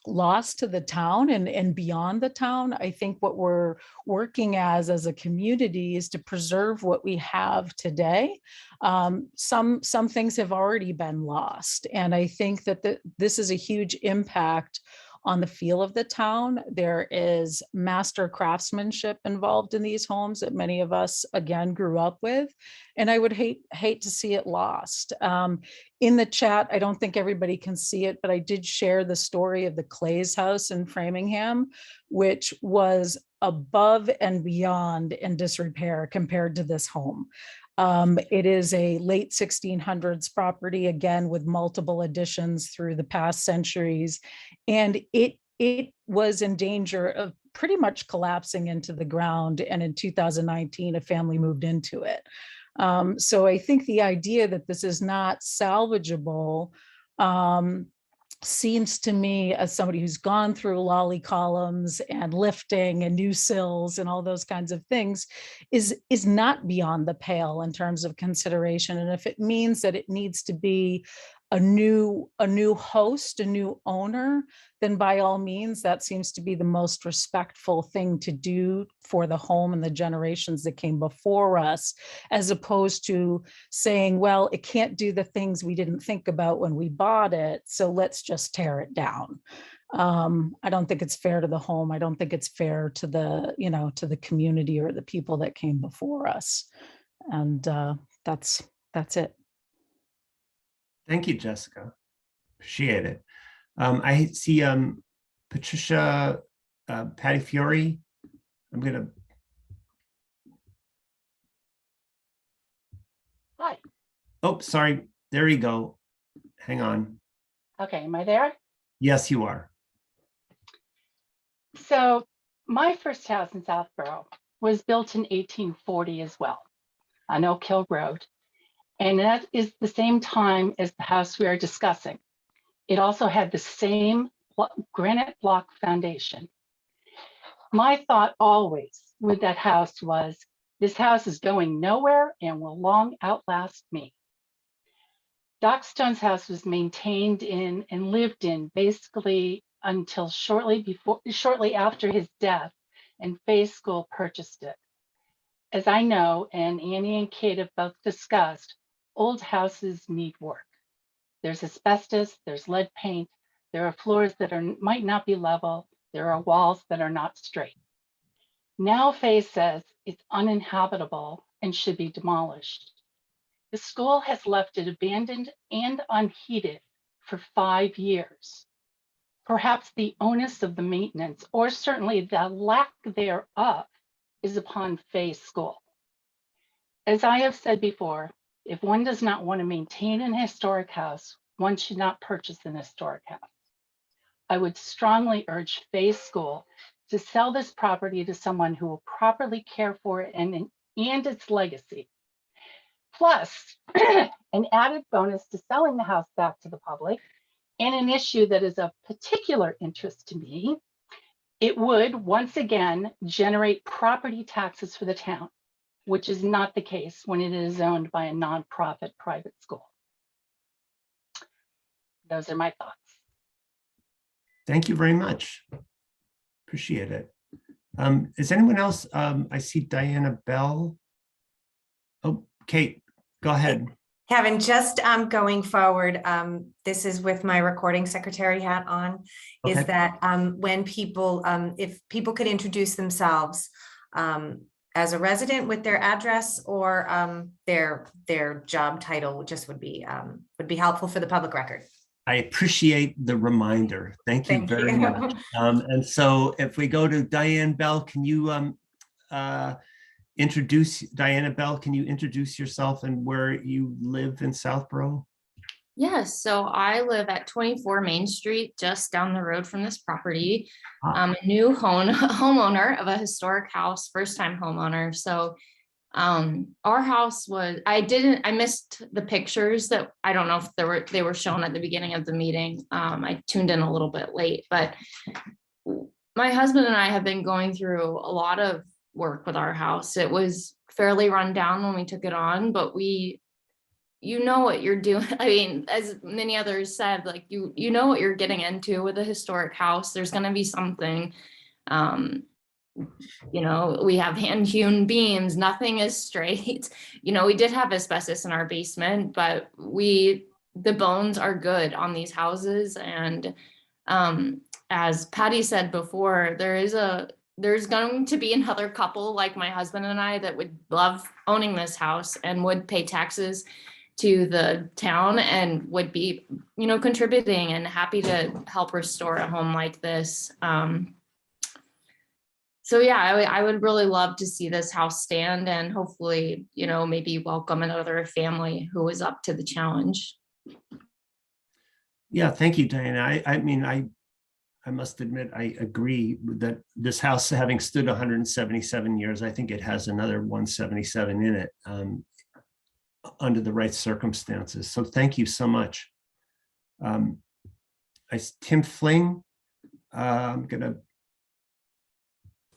loss to the town and beyond the town. I think what we're working as a community is to preserve what we have today. Some things have already been lost, and I think that this is a huge impact on the feel of the town. There is master craftsmanship involved in these homes that many of us, again, grew up with. And I would hate to see it lost. In the chat, I don't think everybody can see it, but I did share the story of the Clay's house in Framingham, which was above and beyond in disrepair compared to this home. It is a late 1600s property, again, with multiple additions through the past centuries. And it was in danger of pretty much collapsing into the ground. And in 2019, a family moved into it. So I think the idea that this is not salvageable seems to me, as somebody who's gone through lolly columns and lifting and new sills and all those kinds of things, is not beyond the pale in terms of consideration. And if it means that it needs to be a new host, a new owner, then by all means, that seems to be the most respectful thing to do for the home and the generations that came before us, as opposed to saying, well, it can't do the things we didn't think about when we bought it, so let's just tear it down. I don't think it's fair to the home. I don't think it's fair to the community or the people that came before us. And that's it. Thank you, Jessica. Appreciate it. I see Patricia Patty Fiore. I'm gonna. Hi. Oh, sorry. There you go. Hang on. Okay, am I there? Yes, you are. So my first house in Southborough was built in 1840 as well, on Oak Hill Road. And that is the same time as the house we are discussing. It also had the same granite block foundation. My thought always with that house was, this house is going nowhere and will long outlast me. Doc Stone's house was maintained in and lived in basically until shortly after his death, and Fay School purchased it. As I know, and Annie and Kate have both discussed, old houses need work. There's asbestos, there's lead paint, there are floors that might not be level, there are walls that are not straight. Now Fay says it's uninhabitable and should be demolished. The school has left it abandoned and unheated for 5 years. Perhaps the onus of the maintenance, or certainly the lack thereof, is upon Fay School. As I have said before, if one does not want to maintain an historic house, one should not purchase an historic house. I would strongly urge Fay School to sell this property to someone who will properly care for it and its legacy. Plus, an added bonus to selling the house back to the public, and an issue that is of particular interest to me, it would once again generate property taxes for the town, which is not the case when it is owned by a nonprofit private school. Those are my thoughts. Thank you very much. Appreciate it. Is anyone else? I see Diana Bell. Oh, Kate, go ahead. Kevin, just going forward, this is with my recording secretary hat on, Okay. is that when people, if people could introduce themselves as a resident with their address or their job title, just would be helpful for the public record. I appreciate the reminder. Thank you very much. And so if we go to Diane Bell, can you Diana Bell, can you introduce yourself and where you live in Southborough? Yes, so I live at 24 Main Street, just down the road from this property. I'm a new homeowner of a historic house, first-time homeowner. So our house was, I missed the pictures that, I don't know if they were shown at the beginning of the meeting. I tuned in a little bit late, but my husband and I have been going through a lot of work with our house. It was fairly run down when we took it on, but you know what you're doing. I mean, as many others said, like you know what you're getting into with a historic house. There's going to be something, you know, we have hand hewn beams, nothing is straight. You know, we did have asbestos in our basement, but the bones are good on these houses. And as Patty said before, there's going to be another couple like my husband and I that would love owning this house and would pay taxes to the town and would be, you know, contributing and happy to help restore a home like this. So yeah, I would really love to see this house stand and hopefully, you know, maybe welcome another family who is up to the challenge. Yeah, thank you, Diana. I mean, I must admit, I agree that this house, having stood 177 years, I think it has another 177 in it under the right circumstances. So thank you so much. Tim Fling,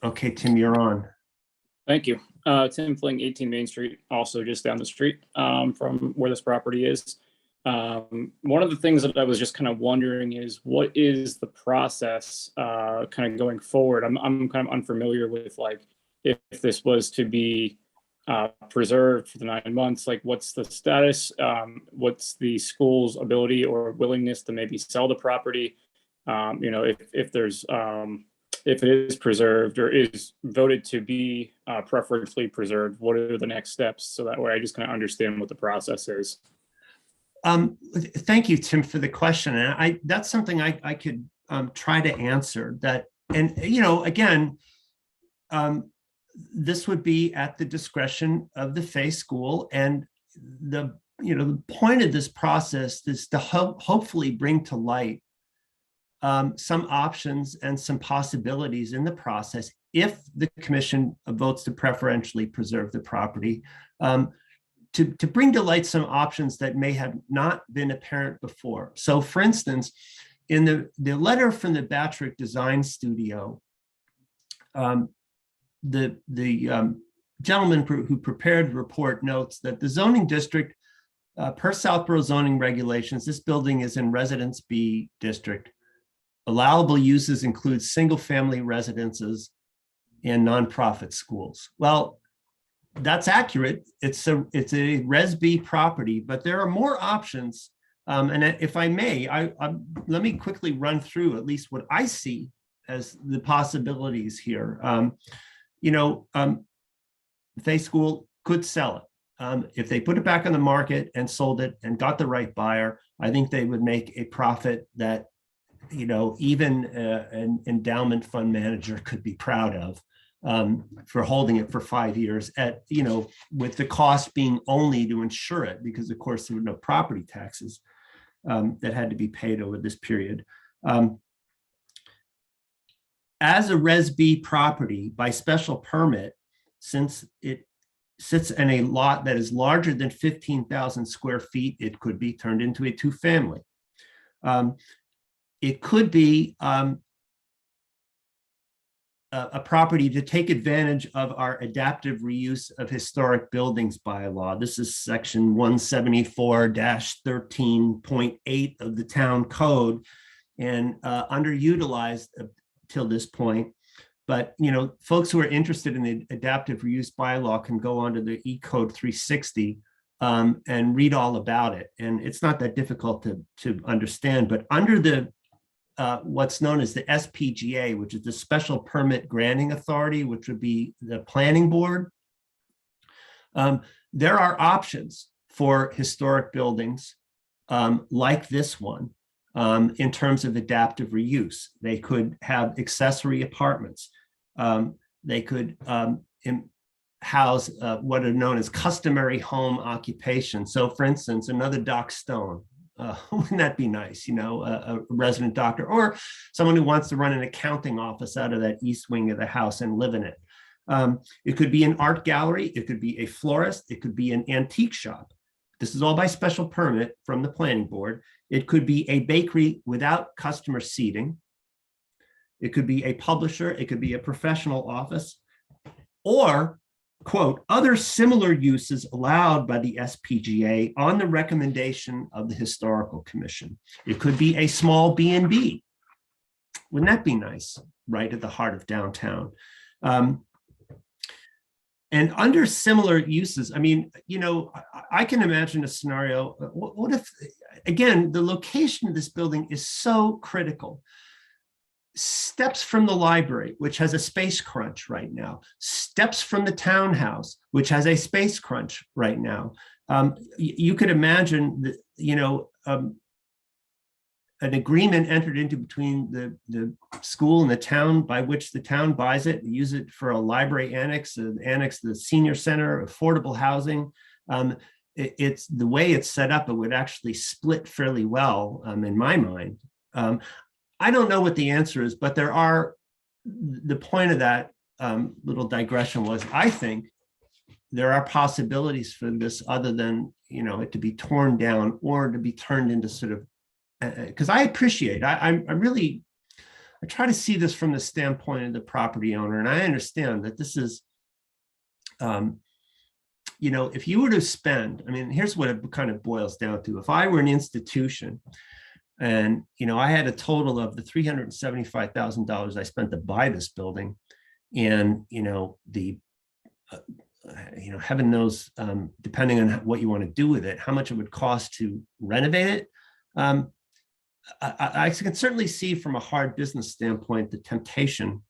okay, Tim, you're on. Thank you. Tim Fling, 18 Main Street, also just down the street from where this property is. One of the things that I was just kind of wondering is what is the process kind of going forward? I'm kind of unfamiliar with, like, if this was to be preserved for the 9 months, like what's the status? What's the school's ability or willingness to maybe sell the property? You know, if there's if it is preserved or is voted to be preferentially preserved, what are the next steps? So that way I just kind of understand what the process is. Thank you, Tim, for the question. And that's something I could try to answer that. And, you know, again, this would be at the discretion of the Fay School. And the point of this process is to hopefully bring to light some options and some possibilities in the process if the commission votes to preferentially preserve the property, to bring to light some options that may have not been apparent before. So for instance, in the letter from the Battrick Design Studio, the gentleman who prepared the report notes that the zoning district, per Southborough zoning regulations, this building is in Residence B district. Allowable uses include single-family residences and nonprofit schools. Well, that's accurate. It's a Res B property, but there are more options. And if I may, let me quickly run through at least what I see as the possibilities here. Fay School could sell it. If they put it back on the market and sold it and got the right buyer, I think they would make a profit that, even an endowment fund manager could be proud of, for holding it for 5 years at, with the cost being only to insure it, because of course there were no property taxes that had to be paid over this period. As a Res B property by special permit, since it sits in a lot that is larger than 15,000 square feet, it could be turned into a two-family. It could be a property to take advantage of our adaptive reuse of historic buildings bylaw. This is section 174-13.8 of the town code, and underutilized till this point. But folks who are interested in the adaptive reuse bylaw can go onto the E-Code 360 and read all about it. And it's not that difficult to understand. But under the what's known as the SPGA, which is the Special Permit Granting Authority, which would be the planning board, there are options for historic buildings like this one in terms of adaptive reuse. They could have accessory apartments. They could house what are known as customary home occupations. So for instance, another Doc Stone. Wouldn't that be nice? A resident doctor or someone who wants to run an accounting office out of that east wing of the house and live in it. It could be an art gallery. It could be a florist. It could be an antique shop. This is all by special permit from the planning board. It could be a bakery without customer seating. It could be a publisher. It could be a professional office, or quote, other similar uses allowed by the SPGA on the recommendation of the Historical Commission. It could be a small B&B. Wouldn't that be nice? Right at the heart of downtown. And under similar uses, I mean, I can imagine a scenario. What if, again, the location of this building is so critical. Steps from the library, which has a space crunch right now. Steps from the townhouse, which has a space crunch right now. You could imagine that, an agreement entered into between the school and the town by which the town buys it, use it for a library annex, annex the senior center, affordable housing. It's the way it's set up, it would actually split fairly well, in my mind. I don't know what the answer is, but the point of that little digression was, I think there are possibilities for this other than, it to be torn down or to be turned into sort of, because I appreciate, I try to see this from the standpoint of the property owner. And I understand that this is, if you were to spend, I mean, here's what it kind of boils down to. If I were an institution, and, I had a total of the $375,000 I spent to buy this building, and, heaven knows, depending on what you want to do with it, how much it would cost to renovate it. I can certainly see from a hard business standpoint, the temptation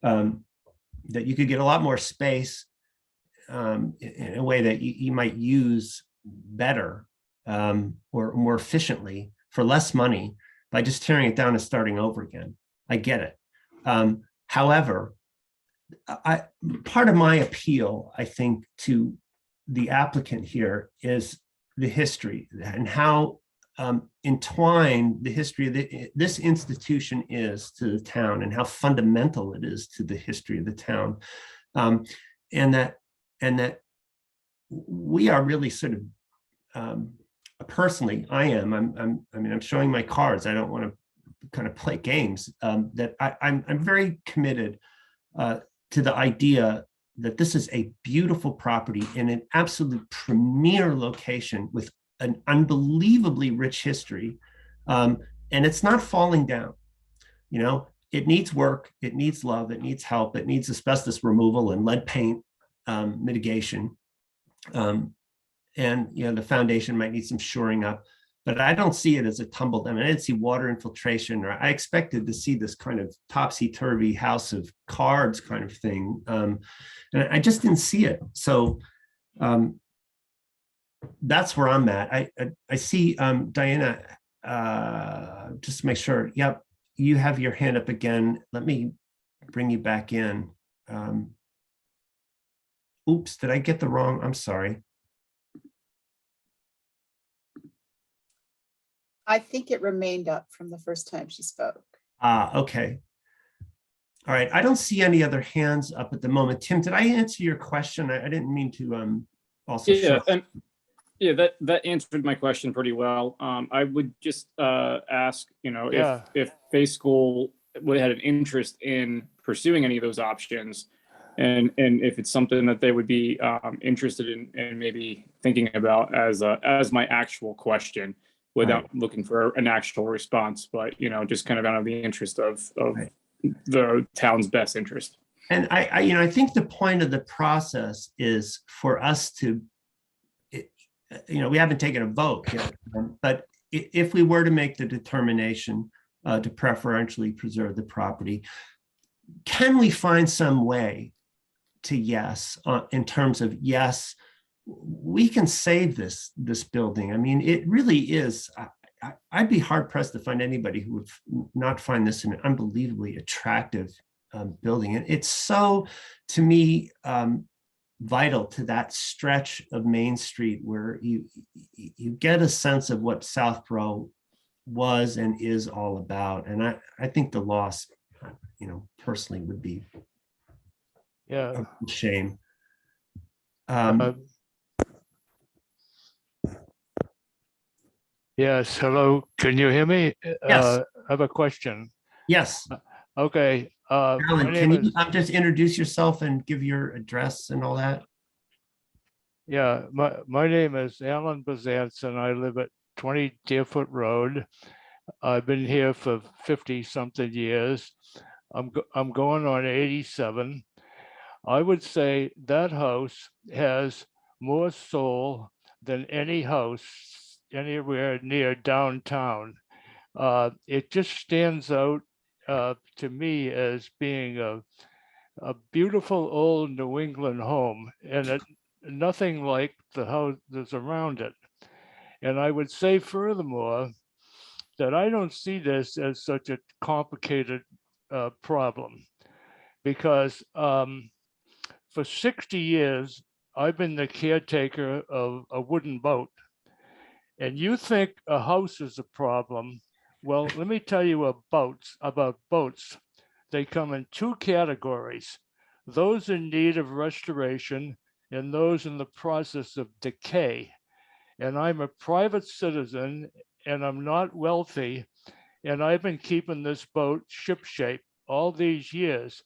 that you could get a lot more space in a way that you might use better or more efficiently for less money by just tearing it down and starting over again. I get it. However, part of my appeal, I think, to the applicant here is the history and how entwined the history of this institution is to the town and how fundamental it is to the history of the town. And that we are really sort of, personally, I'm showing my cards. I don't want to kind of play games, that I'm very committed to the idea that this is a beautiful property in an absolute premier location with an unbelievably rich history. And it's not falling down. You know, it needs work, it needs love, it needs help, it needs asbestos removal and lead paint mitigation. And you know, the foundation might need some shoring up, but I don't see it as a tumble down. I didn't see water infiltration, or I expected to see this kind of topsy-turvy house of cards kind of thing. And I just didn't see it. So that's where I'm at. I see Diana, just to make sure. Yep, you have your hand up again. Let me bring you back in. Oops, did I get the wrong? I'm sorry. I think it remained up from the first time she spoke. Okay. All right. I don't see any other hands up at the moment. Tim, did I answer your question? I didn't mean to also. Yeah, yeah, that answered my question pretty well. I would just ask, you know, if Fay School would had an interest in pursuing any of those options, and if it's something that they would be interested in maybe thinking about as my actual question, without looking for an actual response, but, you know, just kind of out of the interest of the town's best interest. And I think the point of the process is for us to, you know, we haven't taken a vote yet, but if we were to make the determination to preferentially preserve the property, can we find some way to yes, in terms of yes, we can save this building. I mean, it really is. I'd be hard pressed to find anybody who would not find this an unbelievably attractive building. And it's so, to me, vital to that stretch of Main Street where you get a sense of what Southborough was and is all about. And I think the loss, you know, personally would be a shame. Yes, hello, can you hear me? Yes. I have a question. Yes. Okay. Alan, can you just introduce yourself and give your address and all that? Yeah, my name is Alan Bazantz, I live at 20 Deerfoot Road. I've been here for 50 something years. I'm going on 87. I would say that house has more soul than any house anywhere near downtown. It just stands out to me as being a beautiful old New England home, and nothing like the house that's around it. And I would say furthermore that I don't see this as such a complicated problem, because for 60 years I've been the caretaker of a wooden boat. And you think a house is a problem. Well, let me tell you about boats. They come in two categories: those in need of restoration and those in the process of decay. And I'm a private citizen and I'm not wealthy. And I've been keeping this boat shipshape all these years.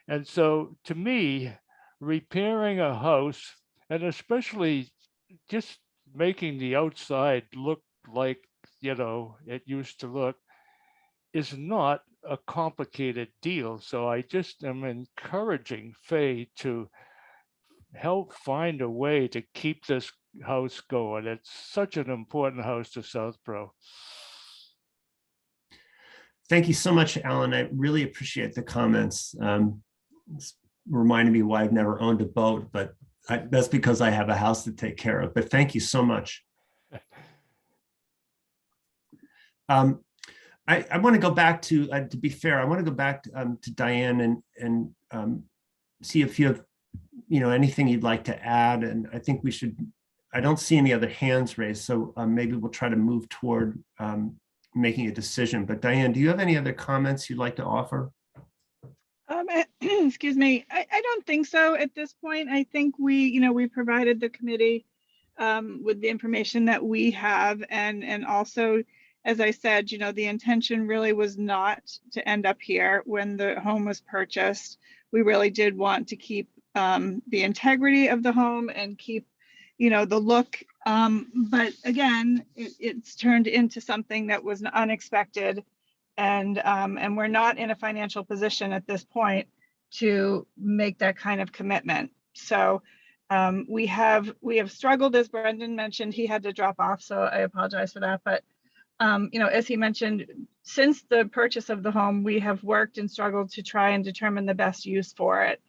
And so to me, repairing a house, and especially just making the outside look like, you know, it used to look, is not a complicated deal. So I just am encouraging Fay to help find a way to keep this house going. It's such an important house to Southborough. Thank you so much, Alan. I really appreciate the comments. It's reminded me why I've never owned a boat, but that's because I have a house to take care of. But thank you so much. I want to go back to be fair, I want to go back to Diane and see if you have, you know, anything you'd like to add. And I think we should I don't see any other hands raised, so maybe we'll try to move toward making a decision. But Diane, do you have any other comments you'd like to offer? Excuse me. I don't think so at this point. I think we provided the committee with the information that we have, and also, as I said, the intention really was not to end up here when the home was purchased. We really did want to keep the integrity of the home and keep, the look. But again, it's turned into something that was unexpected. And we're not in a financial position at this point to make that kind of commitment. So we have struggled, as Brendan mentioned. He had to drop off, so I apologize for that. But as he mentioned, since the purchase of the home, we have worked and struggled to try and determine the best use for it,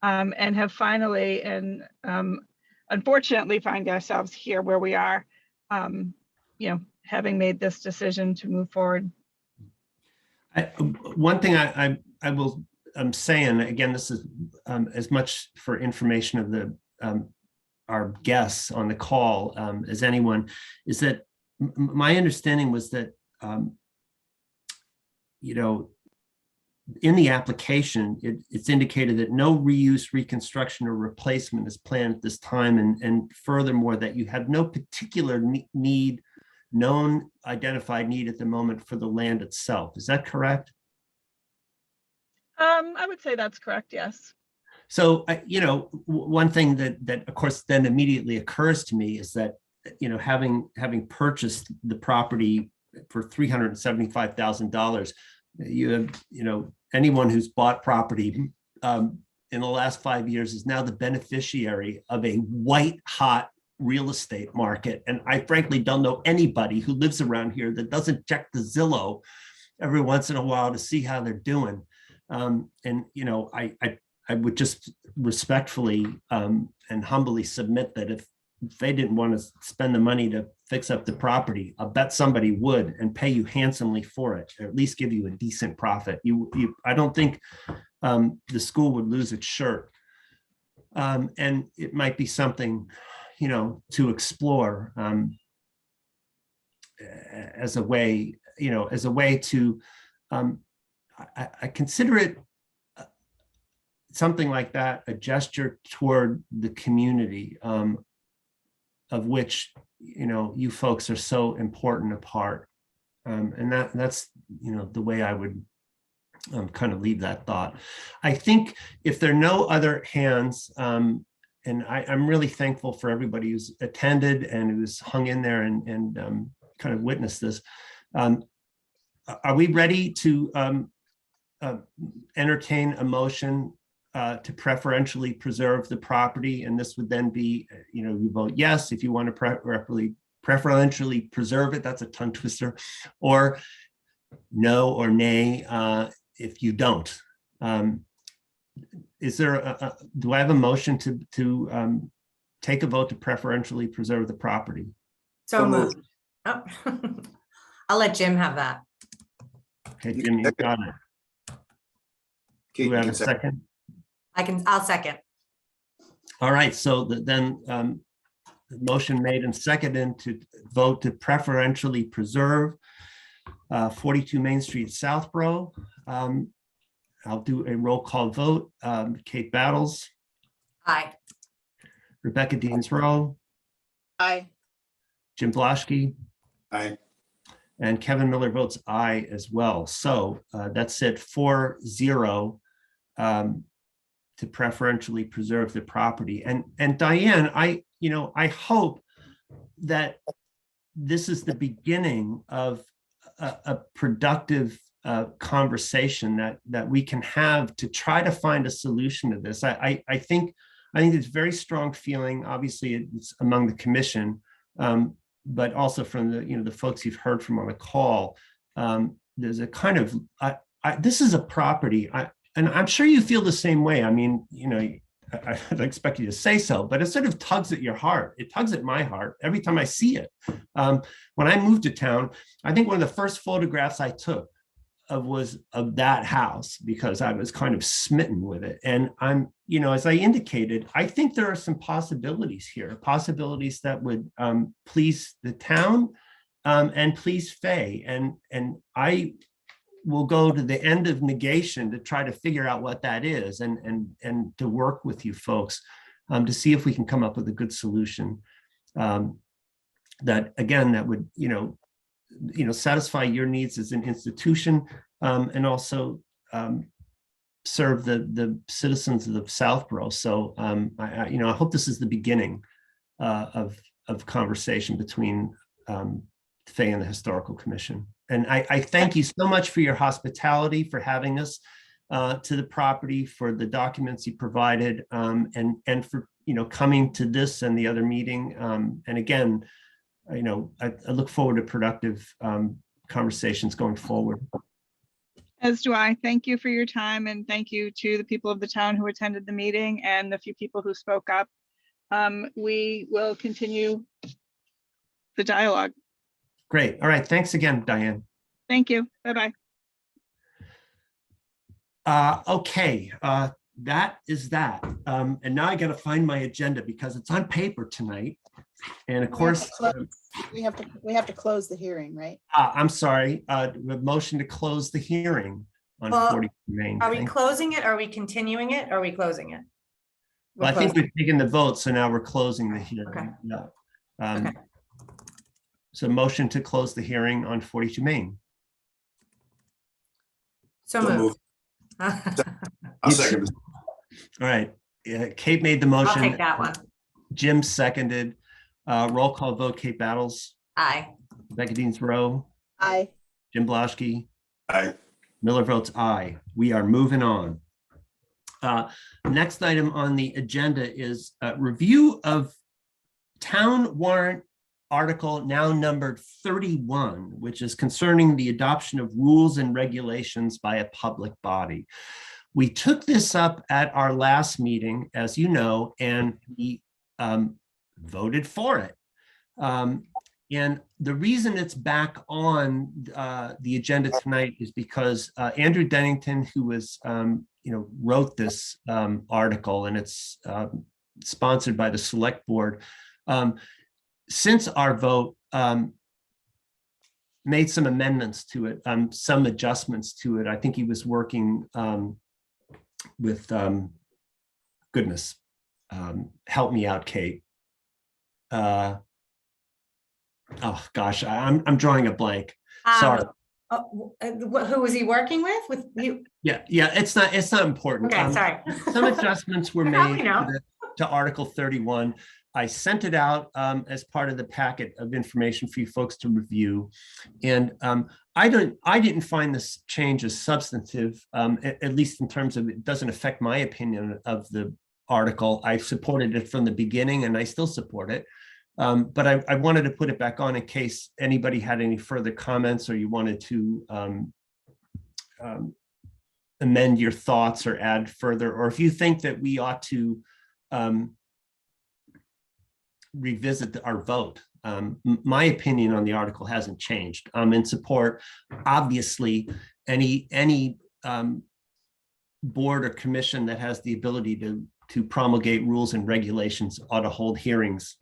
and have finally and unfortunately find ourselves here where we are, having made this decision to move forward. One thing I will say, and again, this is as much for information of the our guests on the call as anyone, is that my understanding was that in the application, it's indicated that no reuse, reconstruction, or replacement is planned at this time, and furthermore that you have no particular known identified need at the moment for the land itself. Is that correct? I would say that's correct, yes. So, one thing that of course then immediately occurs to me is that, having purchased the property for $375,000, you have, anyone who's bought property in the last 5 years is now the beneficiary of a white hot real estate market. And I frankly don't know anybody who lives around here that doesn't check the Zillow every once in a while to see how they're doing. I would just respectfully and humbly submit that if they didn't want to spend the money to fix up the property, I bet somebody would and pay you handsomely for it, or at least give you a decent profit. I don't think the school would lose its shirt. And it might be something, to explore as a way, to, I consider it something like that, a gesture toward the community, of which, you folks are so important a part. And that's, the way I would kind of leave that thought. I think if there are no other hands, and I'm really thankful for everybody who's attended and who's hung in there and kind of witnessed this. Are we ready to entertain a motion to preferentially preserve the property? And this would then be, you vote yes if you want to preferentially preserve it. That's a tongue twister. Or no or nay if you don't. Is there do I have a motion to take a vote to preferentially preserve the property? So moved. Oh. I'll let Jim have that. Okay, Jim, you got it. Do we have a second? I'll second. All right, so then the motion made and seconded to vote to preferentially preserve 42 Main Street, Southborough. I'll do a roll call vote. Kate Battles. Aye. Rebecca Deans Rowe. Aye. Jim Blaschke. Aye. And Kevin Miller votes aye as well. So that's it, 4-0 to preferentially preserve the property. And Diane, I hope that this is the beginning of a productive conversation that we can have to try to find a solution to this. I think it's very strong feeling. Obviously, it's among the commission, but also from the folks you've heard from on the call. There's a kind of this is a property, and I'm sure you feel the same way. I mean, I don't expect you to say so, but it sort of tugs at your heart. It tugs at my heart every time I see it. When I moved to town, I think one of the first photographs I took was of that house because I was kind of smitten with it. And I'm, you know, as I indicated, I think there are some possibilities here, possibilities that would please the town and please Fay. And I will go to the end of negation to try to figure out what that is and to work with you folks to see if we can come up with a good solution that, again, that would, satisfy your needs as an institution and also serve the citizens of Southborough. So I hope this is the beginning of conversation between Fay and the Historical Commission. And I thank you so much for your hospitality, for having us to the property, for the documents you provided, and for coming to this and the other meeting. And again, I look forward to productive conversations going forward. As do I. Thank you for your time, and thank you to the people of the town who attended the meeting and the few people who spoke up. We will continue the dialogue. Great. All right. Thanks again, Diane. Thank you. Bye-bye. Okay. That is that. And now I got to find my agenda because it's on paper tonight. And of course, we have to close the hearing, right? I'm sorry. The motion to close the hearing on 40 Main. Are we closing it? Are we continuing it? Or are we closing it? Well, I think we've taken the vote, so now we're closing the hearing. Okay. Yeah. Okay. So motion to close the hearing on 42 Main. So moved. I'll second this. All right. Kate made the I'll motion. take that one. Jim seconded. Roll call vote. Kate Battles. Aye. Becca Deans Rowe. Aye. Jim Blaschke. Aye. Miller votes aye. We are moving on. Next item on the agenda is a review of town warrant article now numbered 31, which is concerning the adoption of rules and regulations by a public body. We took this up at our last meeting, as you know, and we voted for it. And the reason it's back on the agenda tonight is because Andrew Dennington, who was, wrote this article, and it's sponsored by the select board, since our vote, made some amendments to it, some adjustments to it. I think he was working with, goodness, help me out, Kate. Oh gosh, I'm drawing a blank. Sorry. Who was he working with? With you? Yeah, it's not important. Okay, sorry. Some adjustments were made to Article 31. I sent it out as part of the packet of information for you folks to review. And I didn't find this change as substantive, at least in terms of it doesn't affect my opinion of the article. I supported it from the beginning and I still support it. But I wanted to put it back on in case anybody had any further comments or you wanted to amend your thoughts or add further, or if you think that we ought to revisit our vote. My opinion on the article hasn't changed. I'm in support. Obviously, any board or commission that has the ability to promulgate rules and regulations ought to hold hearings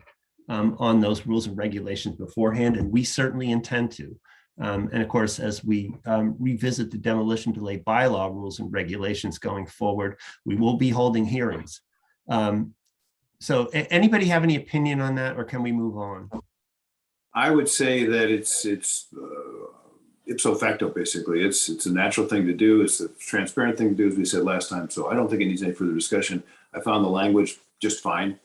on those rules and regulations beforehand, and we certainly intend to. And of course, as we revisit the demolition delay bylaw rules and regulations going forward, we will be holding hearings. So anybody have any opinion on that, or can we move on? I would say that it's ipso facto, basically. It's a natural thing to do. It's a transparent thing to do, as we said last time. So I don't think it needs any further discussion. I found the language just fine.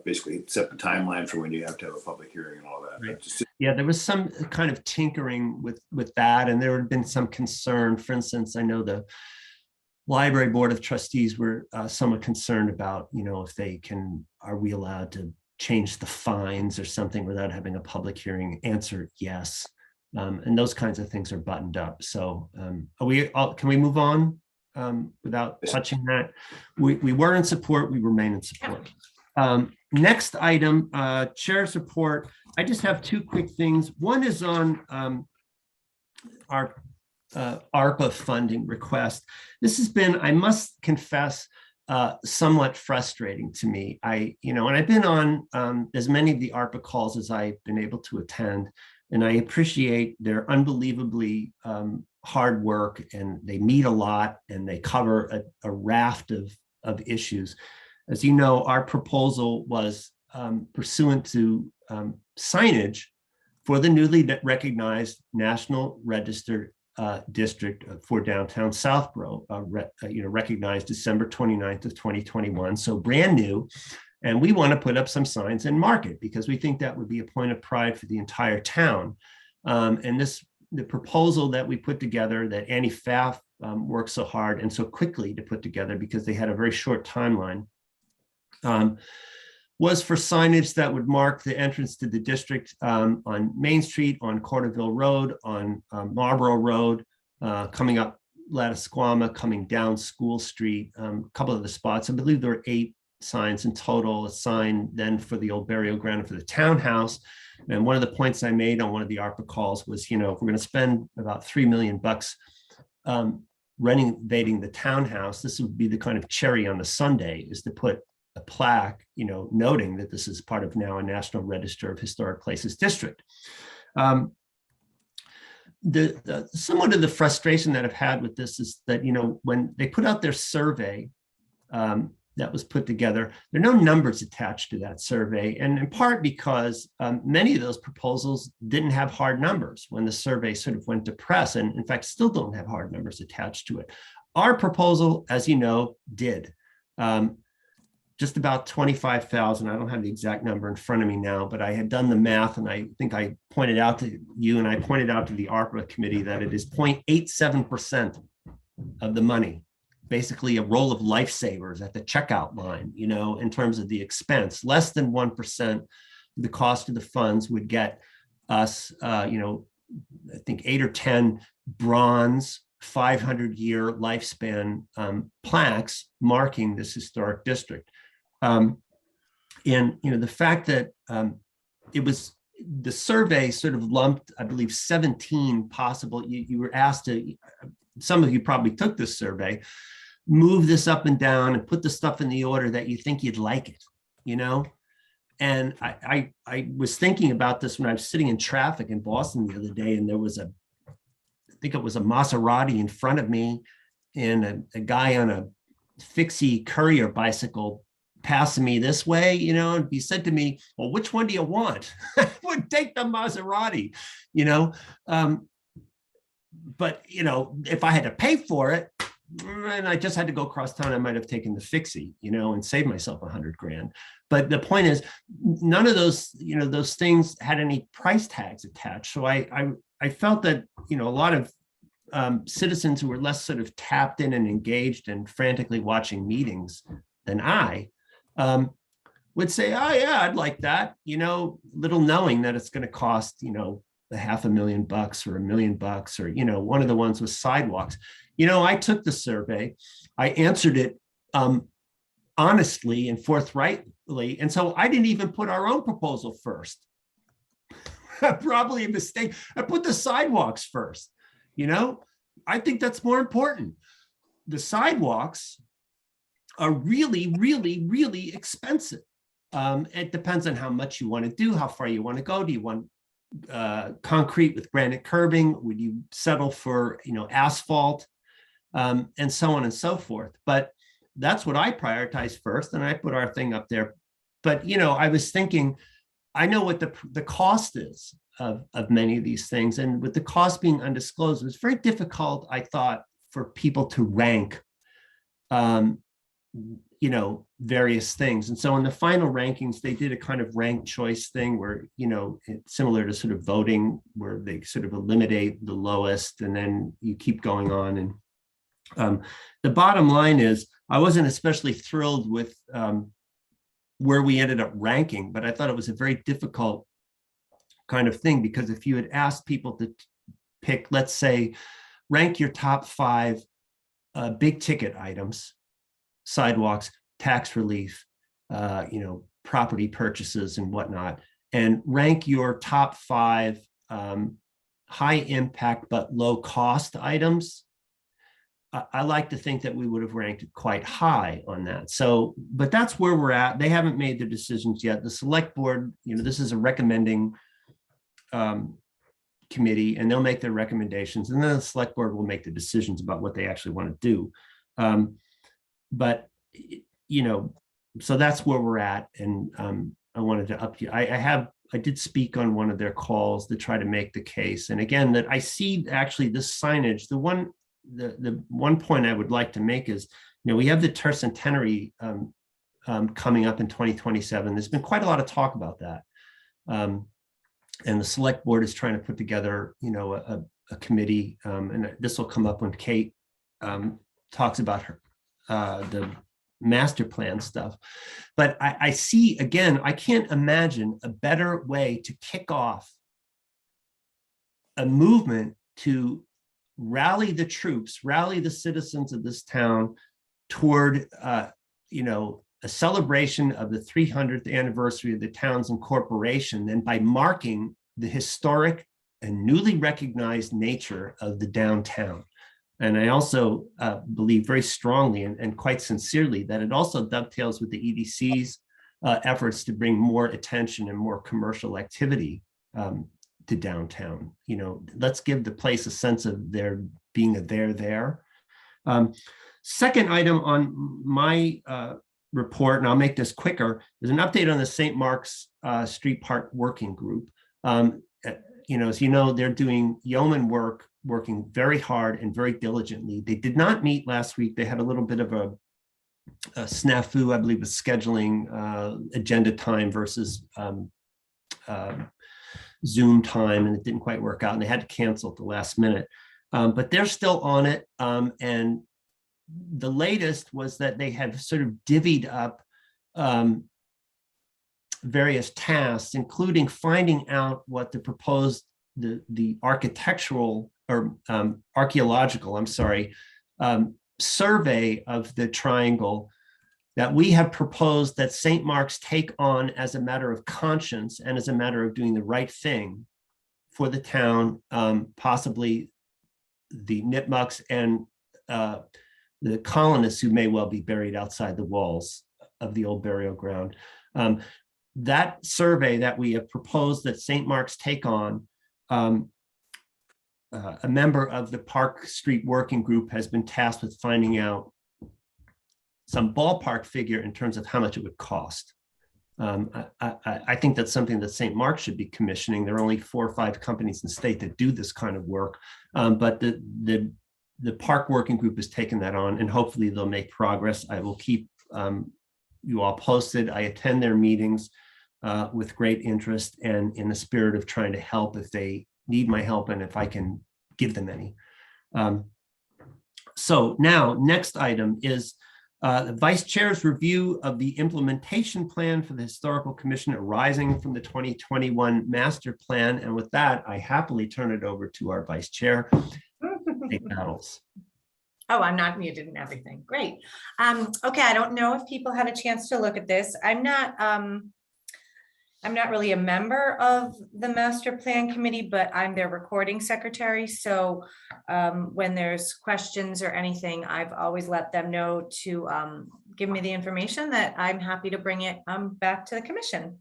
Basically set the timeline for when you have to have a public hearing and all that. Right. Yeah, there was some kind of tinkering with that, and there had been some concern. For instance, I know the Library Board of Trustees were somewhat concerned about, if they are we allowed to change the fines or something without having a public hearing? Answer, yes. And those kinds of things are buttoned up. So can we move on without touching that? We were in support, we remain in support. Next item, Chair's report. I just have two quick things. One is on our ARPA funding request. This has been, I must confess, somewhat frustrating to me. And I've been on as many of the ARPA calls as I've been able to attend, and I appreciate their unbelievably hard work, and they meet a lot and they cover a raft of issues. As you know, our proposal was pursuant to signage for the newly recognized National Register district for downtown Southborough, recognized December 29th of 2021, so brand new. And we want to put up some signs and mark it because we think that would be a point of pride for the entire town. And the proposal that we put together, that Annie Pfaff worked so hard and so quickly to put together because they had a very short timeline, was for signage that would mark the entrance to the district on Main Street, on Corderville Road, on Marlborough Road, coming up Lattisquama, coming down School Street, a couple of the spots. I believe there were 8 signs in total, a sign then for the old burial ground and for the townhouse. And one of the points I made on one of the ARPA calls was, if we're going to spend about $3 million renovating the townhouse, this would be the kind of cherry on the sundae, is to put a plaque, noting that this is part of now a National Register of Historic Places district. Somewhat of the frustration that I've had with this is that, when they put out their survey that was put together, there are no numbers attached to that survey. And in part because many of those proposals didn't have hard numbers when the survey sort of went to press, and in fact, still don't have hard numbers attached to it. Our proposal, as you know, did. Just about 25,000. I don't have the exact number in front of me now, but I had done the math, and I think I pointed out to you and I pointed out to the ARPA committee that it is 0.87% of the money, basically a roll of lifesavers at the checkout line, in terms of the expense. Less than 1% of the cost of the funds would get us, I think 8 or 10 bronze 500-year lifespan plaques marking this historic district. And the fact that it was, the survey sort of lumped, I believe, 17 possible, you were asked to, some of you probably took this survey, move this up and down and put the stuff in the order that you think you'd like it, And I was thinking about this when I was sitting in traffic in Boston the other day, and there was I think it was a Maserati in front of me, and a guy on a fixie courier bicycle passing me this way, and he said to me, well, which one do you want? I would take the Maserati, but, if I had to pay for it, and I just had to go across town, I might have taken the fixie, and saved myself $100,000. But the point is, none of those, those things had any price tags attached. So I felt that, a lot of citizens who were less sort of tapped in and engaged and frantically watching meetings than I would say, oh yeah, I'd like that, little knowing that it's going to cost, $500,000 or $1 million, or, one of the ones with sidewalks. I took the survey, I answered it honestly and forthrightly. And so I didn't even put our own proposal first. Probably a mistake. I put the sidewalks first. I think that's more important. The sidewalks are really, really, really expensive. It depends on how much you want to do, how far you want to go. Do you want concrete with granite curbing? Would you settle for, asphalt? And so on and so forth. But that's what I prioritized first, and I put our thing up there. But, I was thinking, I know what the cost is of many of these things. And with the cost being undisclosed, it was very difficult, I thought, for people to rank, various things. And so in the final rankings, they did a kind of ranked choice thing where, it's similar to sort of voting, where they sort of eliminate the lowest and then you keep going on. And the bottom line is, I wasn't especially thrilled with where we ended up ranking, but I thought it was a very difficult kind of thing, because if you had asked people to pick, let's say, rank your top 5 big ticket items, sidewalks, tax relief, property purchases and whatnot, and rank your top 5 high impact but low cost items, I like to think that we would have ranked quite high on that. So, but that's where we're at. They haven't made their decisions yet. The select board, this is a recommending committee, and they'll make their recommendations, and then the select board will make the decisions about what they actually want to do. But so that's where we're at. And I wanted to up you. I did speak on one of their calls to try to make the case. And again, that I see actually this signage, the one point I would like to make is, we have the tercentenary coming up in 2027. There's been quite a lot of talk about that. And the select board is trying to put together, a committee, and this will come up when Kate talks about the master plan stuff. But I see, again, I can't imagine a better way to kick off a movement to rally the troops, rally the citizens of this town toward, a celebration of the 300th anniversary of the town's incorporation, than by marking the historic and newly recognized nature of the downtown. And I also believe very strongly and quite sincerely that it also dovetails with the EDC's efforts to bring more attention and more commercial activity to downtown. Let's give the place a sense of there being a there. Second item on my report, and I'll make this quicker, is an update on the St. Mark's Street Park Working Group. As you know, they're doing yeoman work, working very hard and very diligently. They did not meet last week. They had a little bit of a snafu, I believe, with scheduling agenda time versus Zoom time, and it didn't quite work out, and they had to cancel at the last minute. But they're still on it. And the latest was that they had sort of divvied up various tasks, including finding out what the proposed, the architectural or archaeological, survey of the triangle that we have proposed that St. Mark's take on as a matter of conscience and as a matter of doing the right thing for the town, possibly the Nipmucks and the colonists who may well be buried outside the walls of the old burial ground. That survey that we have proposed that St. Mark's take on, a member of the Park Street Working Group has been tasked with finding out some ballpark figure in terms of how much it would cost. I think that's something that St. Mark's should be commissioning. There are only 4 or 5 companies in the state that do this kind of work, but the Park Working Group has taken that on, and hopefully they'll make progress. I will keep you all posted. I attend their meetings with great interest and in the spirit of trying to help if they need my help and if I can give them any. So now, next item is the Vice Chair's review of the implementation plan for the Historical Commission arising from the 2021 Master Plan. And with that, I happily turn it over to our Vice Chair, Kate Battles. Oh, I'm not muted and everything. Great. Okay, I don't know if people had a chance to look at this. I'm not really a member of the master plan committee, but I'm their recording secretary. So when there's questions or anything, I've always let them know to give me the information that I'm happy to bring it back to the commission.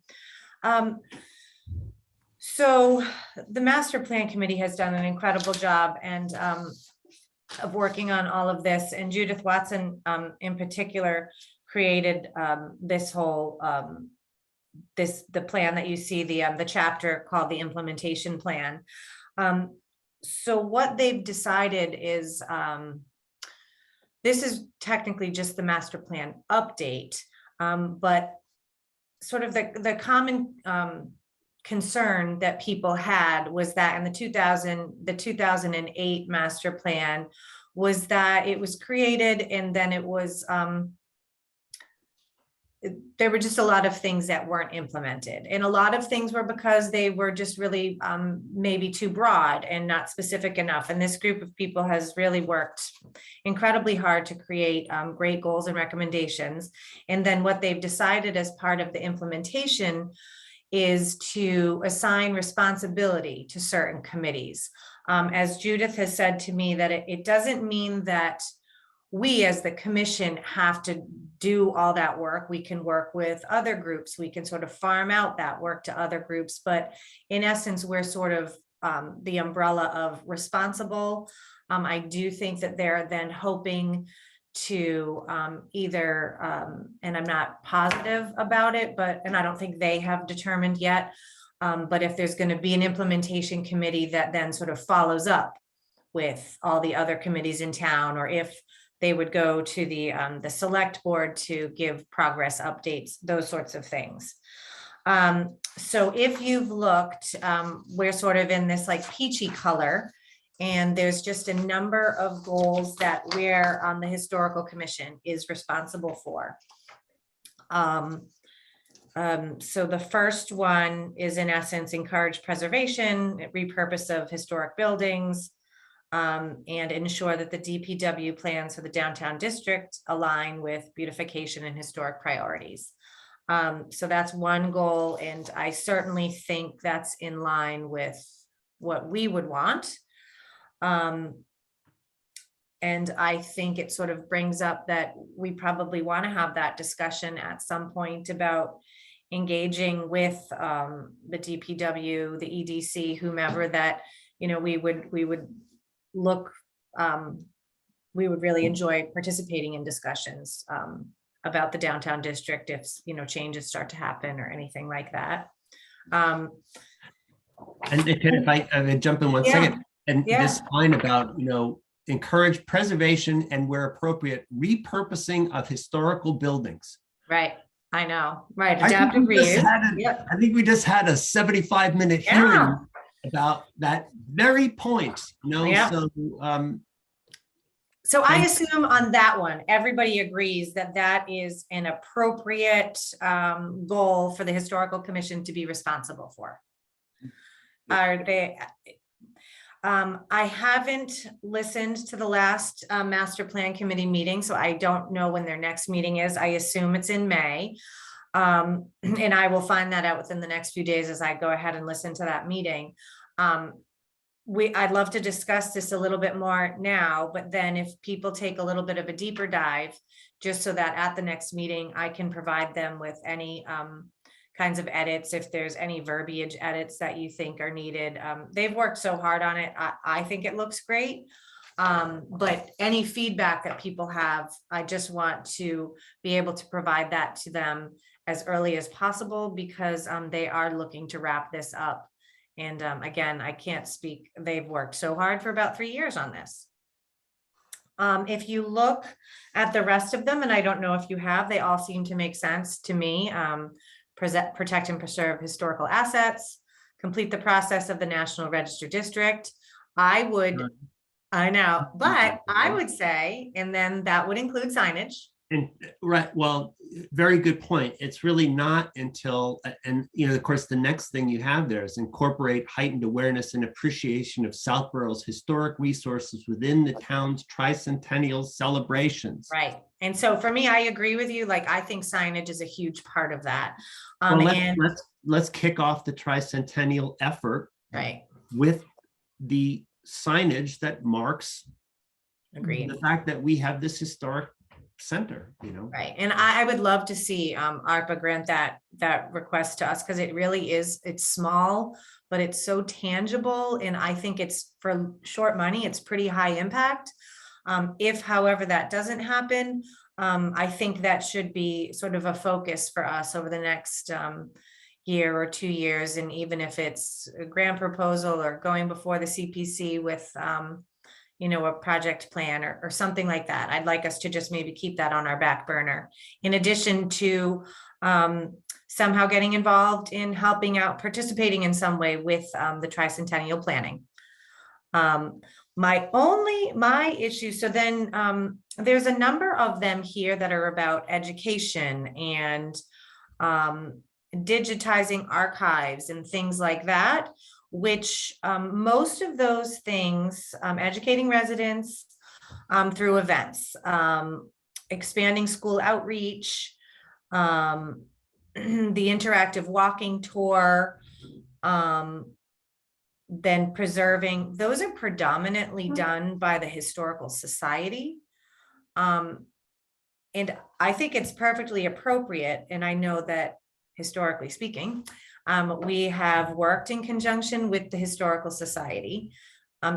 So the master plan committee has done an incredible job and of working on all of this, and Judith Watson in particular created this whole the plan that you see, the chapter called the implementation plan. So what they've decided is this is technically just the master plan update, but sort of the common concern that people had was that in the 2008 master plan was that it was created and then it was there were just a lot of things that weren't implemented, and a lot of things were because they were just really maybe too broad and not specific enough. And this group of people has really worked incredibly hard to create great goals and recommendations. And then what they've decided as part of the implementation is to assign responsibility to certain committees. As Judith has said to me, that it doesn't mean that we as the commission have to do all that work. We can work with other groups. We can sort of farm out that work to other groups. But in essence, we're sort of the umbrella of responsible. I do think that they're then hoping to either, and I'm not positive about it, and I don't think they have determined yet, but if there's going to be an implementation committee that then sort of follows up with all the other committees in town, or if they would go to the select board to give progress updates, those sorts of things. So if you've looked, we're sort of in this like peachy color, and there's just a number of goals that we're on the Historical Commission is responsible for. So the first one is in essence, encourage preservation, repurpose of historic buildings, and ensure that the DPW plans for the downtown district align with beautification and historic priorities. So that's one goal, and I certainly think that's in line with what we would want. And I think it sort of brings up that we probably want to have that discussion at some point about engaging with the DPW, the EDC, whomever, that, you know, we would look, we would really enjoy participating in discussions about the downtown district if, you know, changes start to happen or anything like that. And if I jump in one second, and this line about, you know, encourage preservation and where appropriate, repurposing of historical buildings. Right. I know. Right. Adaptive reuse. I think we just had a 75-minute hearing about that very point. You know, so I assume on that one, everybody agrees that that is an appropriate goal for the Historical Commission to be responsible for. Are they? I haven't listened to the last master plan committee meeting, so I don't know when their next meeting is. I assume it's in May. And I will find that out within the next few days as I go ahead and listen to that meeting. I'd love to discuss this a little bit more now, but then if people take a little bit of a deeper dive, just so that at the next meeting, I can provide them with any kinds of edits, if there's any verbiage edits that you think are needed. They've worked so hard on it. I think it looks great. But any feedback that people have, I just want to be able to provide that to them as early as possible, because they are looking to wrap this up. And again, I can't speak, they've worked so hard for about 3 years on this. If you look at the rest of them, and I don't know if you have, they all seem to make sense to me. Protect and preserve historical assets, complete the process of the National Register District. I know, but I would say, and then that would include signage. And right, well, very good point. It's really not until, and you know, of course, the next thing you have there is incorporate heightened awareness and appreciation of Southborough's historic resources within the town's tricentennial celebrations. Right. And so for me, I agree with you. Like, I think signage is a huge part of that. Well, let's kick off the tricentennial effort, right, with the signage that marks Agreed. The fact that we have this historic center, you know. Right. And I would love to see Arpa grant that request to us, because it really is, it's small, but it's so tangible. And I think it's, for short money, it's pretty high impact. If, however, that doesn't happen, I think that should be sort of a focus for us over the next year or 2 years. And even if it's a grant proposal or going before the CPC with, you know, a project plan or something like that, I'd like us to just maybe keep that on our back burner, in addition to somehow getting involved in helping out, participating in some way with the tricentennial planning. My issue, so then there's a number of them here that are about education and digitizing archives and things like that, which most of those things, educating residents through events, expanding school outreach, the interactive walking tour, then preserving, those are predominantly done by the Historical Society. And I think it's perfectly appropriate, and I know that historically speaking, we have worked in conjunction with the Historical Society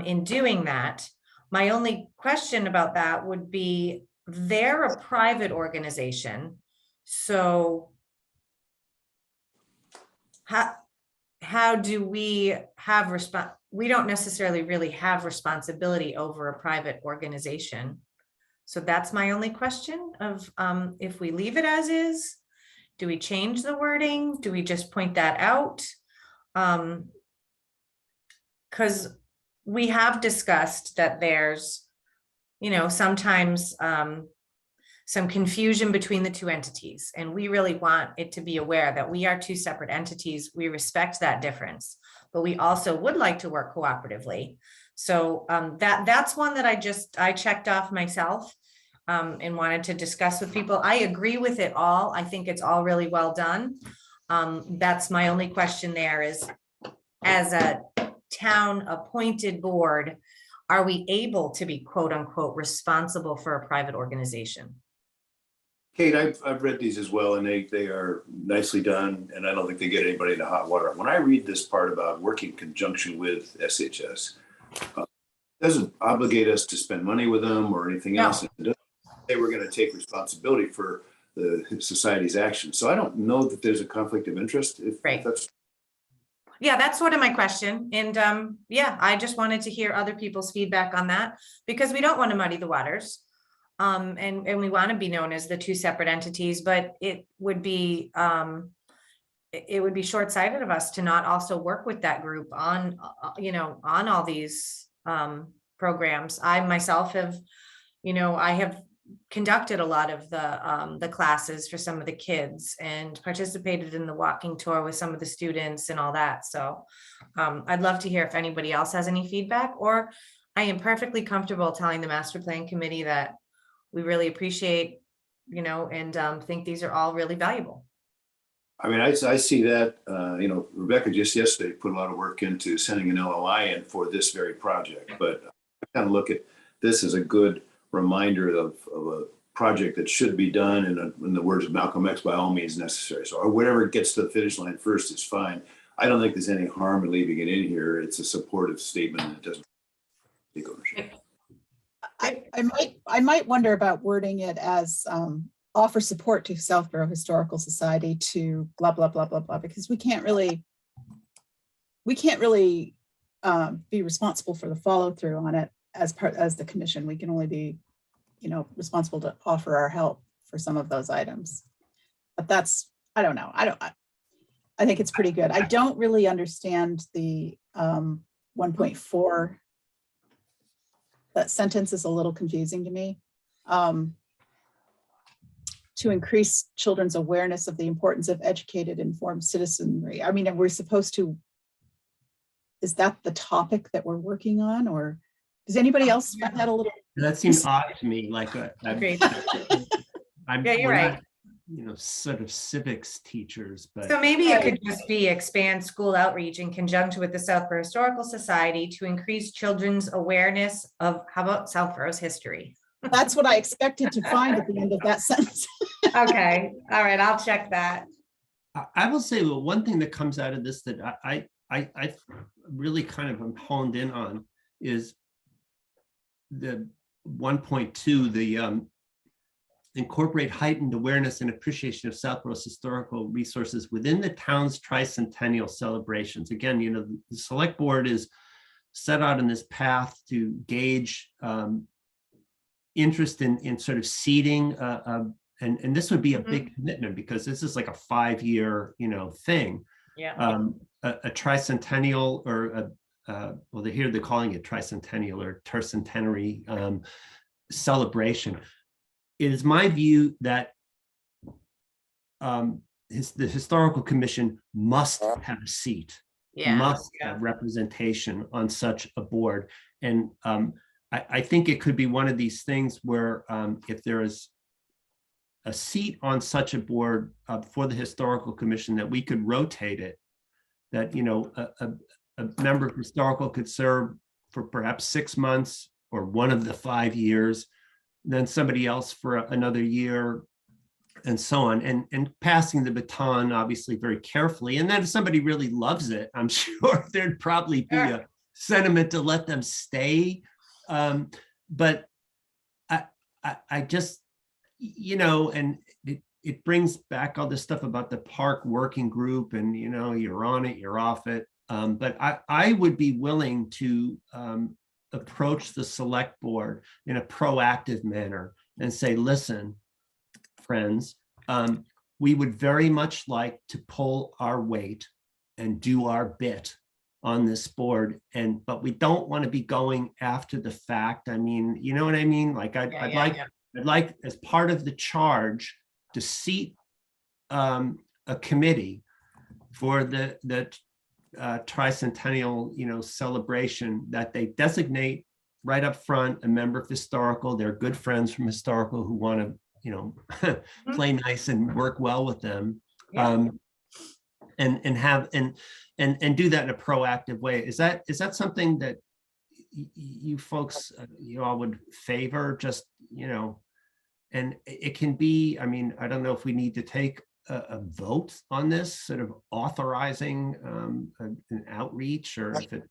in doing that. My only question about that would be, they're a private organization, so how do we have we don't necessarily really have responsibility over a private organization. So that's my only question of if we leave it as is, do we change the wording? Do we just point that out? Because we have discussed that there's, sometimes some confusion between the two entities. And we really want it to be aware that we are two separate entities. We respect that difference, but we also would like to work cooperatively. So that's one that I checked off myself and wanted to discuss with people. I agree with it all. I think it's all really well done. That's my only question there is, as a town appointed board, are we able to be quote unquote responsible for a private organization? Kate, I've read these as well, and they are nicely done, and I don't think they get anybody into hot water. When I read this part about working in conjunction with SHS, it doesn't obligate us to spend money with them or anything else. It doesn't say we're going to take responsibility for the society's actions. So I don't know that there's a conflict of interest. If that's... Yeah, that's sort of my question. And yeah, I just wanted to hear other people's feedback on that, because we don't want to muddy the waters. And we want to be known as the two separate entities, but it would be short-sighted of us to not also work with that group on, on all these programs. I myself have, I have conducted a lot of the classes for some of the kids and participated in the walking tour with some of the students and all that. So I'd love to hear if anybody else has any feedback, or I am perfectly comfortable telling the master plan committee that we really appreciate, and think these are all really valuable. I mean, I see that, Rebecca just yesterday put a lot of work into sending an LOI in for this very project, but I kind of look at this as a good reminder of a project that should be done, and in the words of Malcolm X, by all means necessary. So whatever gets to the finish line first is fine. I don't think there's any harm in leaving it in here. It's a supportive statement, and it doesn't take ownership. I might wonder about wording it as offer support to Southborough Historical Society to blah, blah, blah, blah, blah, because we can't really be responsible for the follow through on it as the commission. We can only be, responsible to offer our help for some of those items. But that's, I don't know. I think it's pretty good. I don't really understand the 1.4. That sentence is a little confusing to me. To increase children's awareness of the importance of educated, informed citizenry. I mean, we're supposed to, is that the topic that we're working on, or does anybody else find that a little? That seems odd to me, like Agreed. I'm, Yeah, you're right. Not, sort of civics teachers, but. So maybe it could just be expand school outreach in conjunction with the Southborough Historical Society to increase children's awareness of, how about Southborough's history? That's what I expected to find at the end of that sentence. Okay, all right, I'll check that. I will say, well, one thing that comes out of this that I really kind of am honed in on is the 1.2, the incorporate heightened awareness and appreciation of Southborough's historical resources within the town's tricentennial celebrations. Again, the select board is set out in this path to gauge interest in sort of seeding, and this would be a big commitment, because this is like a 5-year, thing. Yeah. A tricentennial, or well, they're calling it tricentennial or tercentenary celebration. It is my view that the Historical Commission must have a seat, must have representation on such a board. And I think it could be one of these things where if there is a seat on such a board for the Historical Commission, that we could rotate it, that, you know, a member of historical could serve for perhaps 6 months or one of the 5 years, then somebody else for another year, and so on, and passing the baton, obviously, very carefully. And then if somebody really loves it, I'm sure there'd probably be a sentiment to let them stay. But I just, you know, and it brings back all this stuff about the park working group, and, you know, you're on it, you're off it. But I would be willing to approach the select board in a proactive manner and say, listen, friends, we would very much like to pull our weight and do our bit on this board, but we don't want to be going after the fact. I mean, you know what I mean? Like, I'd like as part of the charge to seat a committee for the tricentennial, you know, celebration, that they designate right up front a member of historical. They're good friends from historical who want to, you know, play nice and work well with them, and do that in a proactive way. Is that something that you folks, you all would favor? Just, you know, and it can be, I mean, I don't know if we need to take a vote on this, sort of authorizing an outreach, or if it.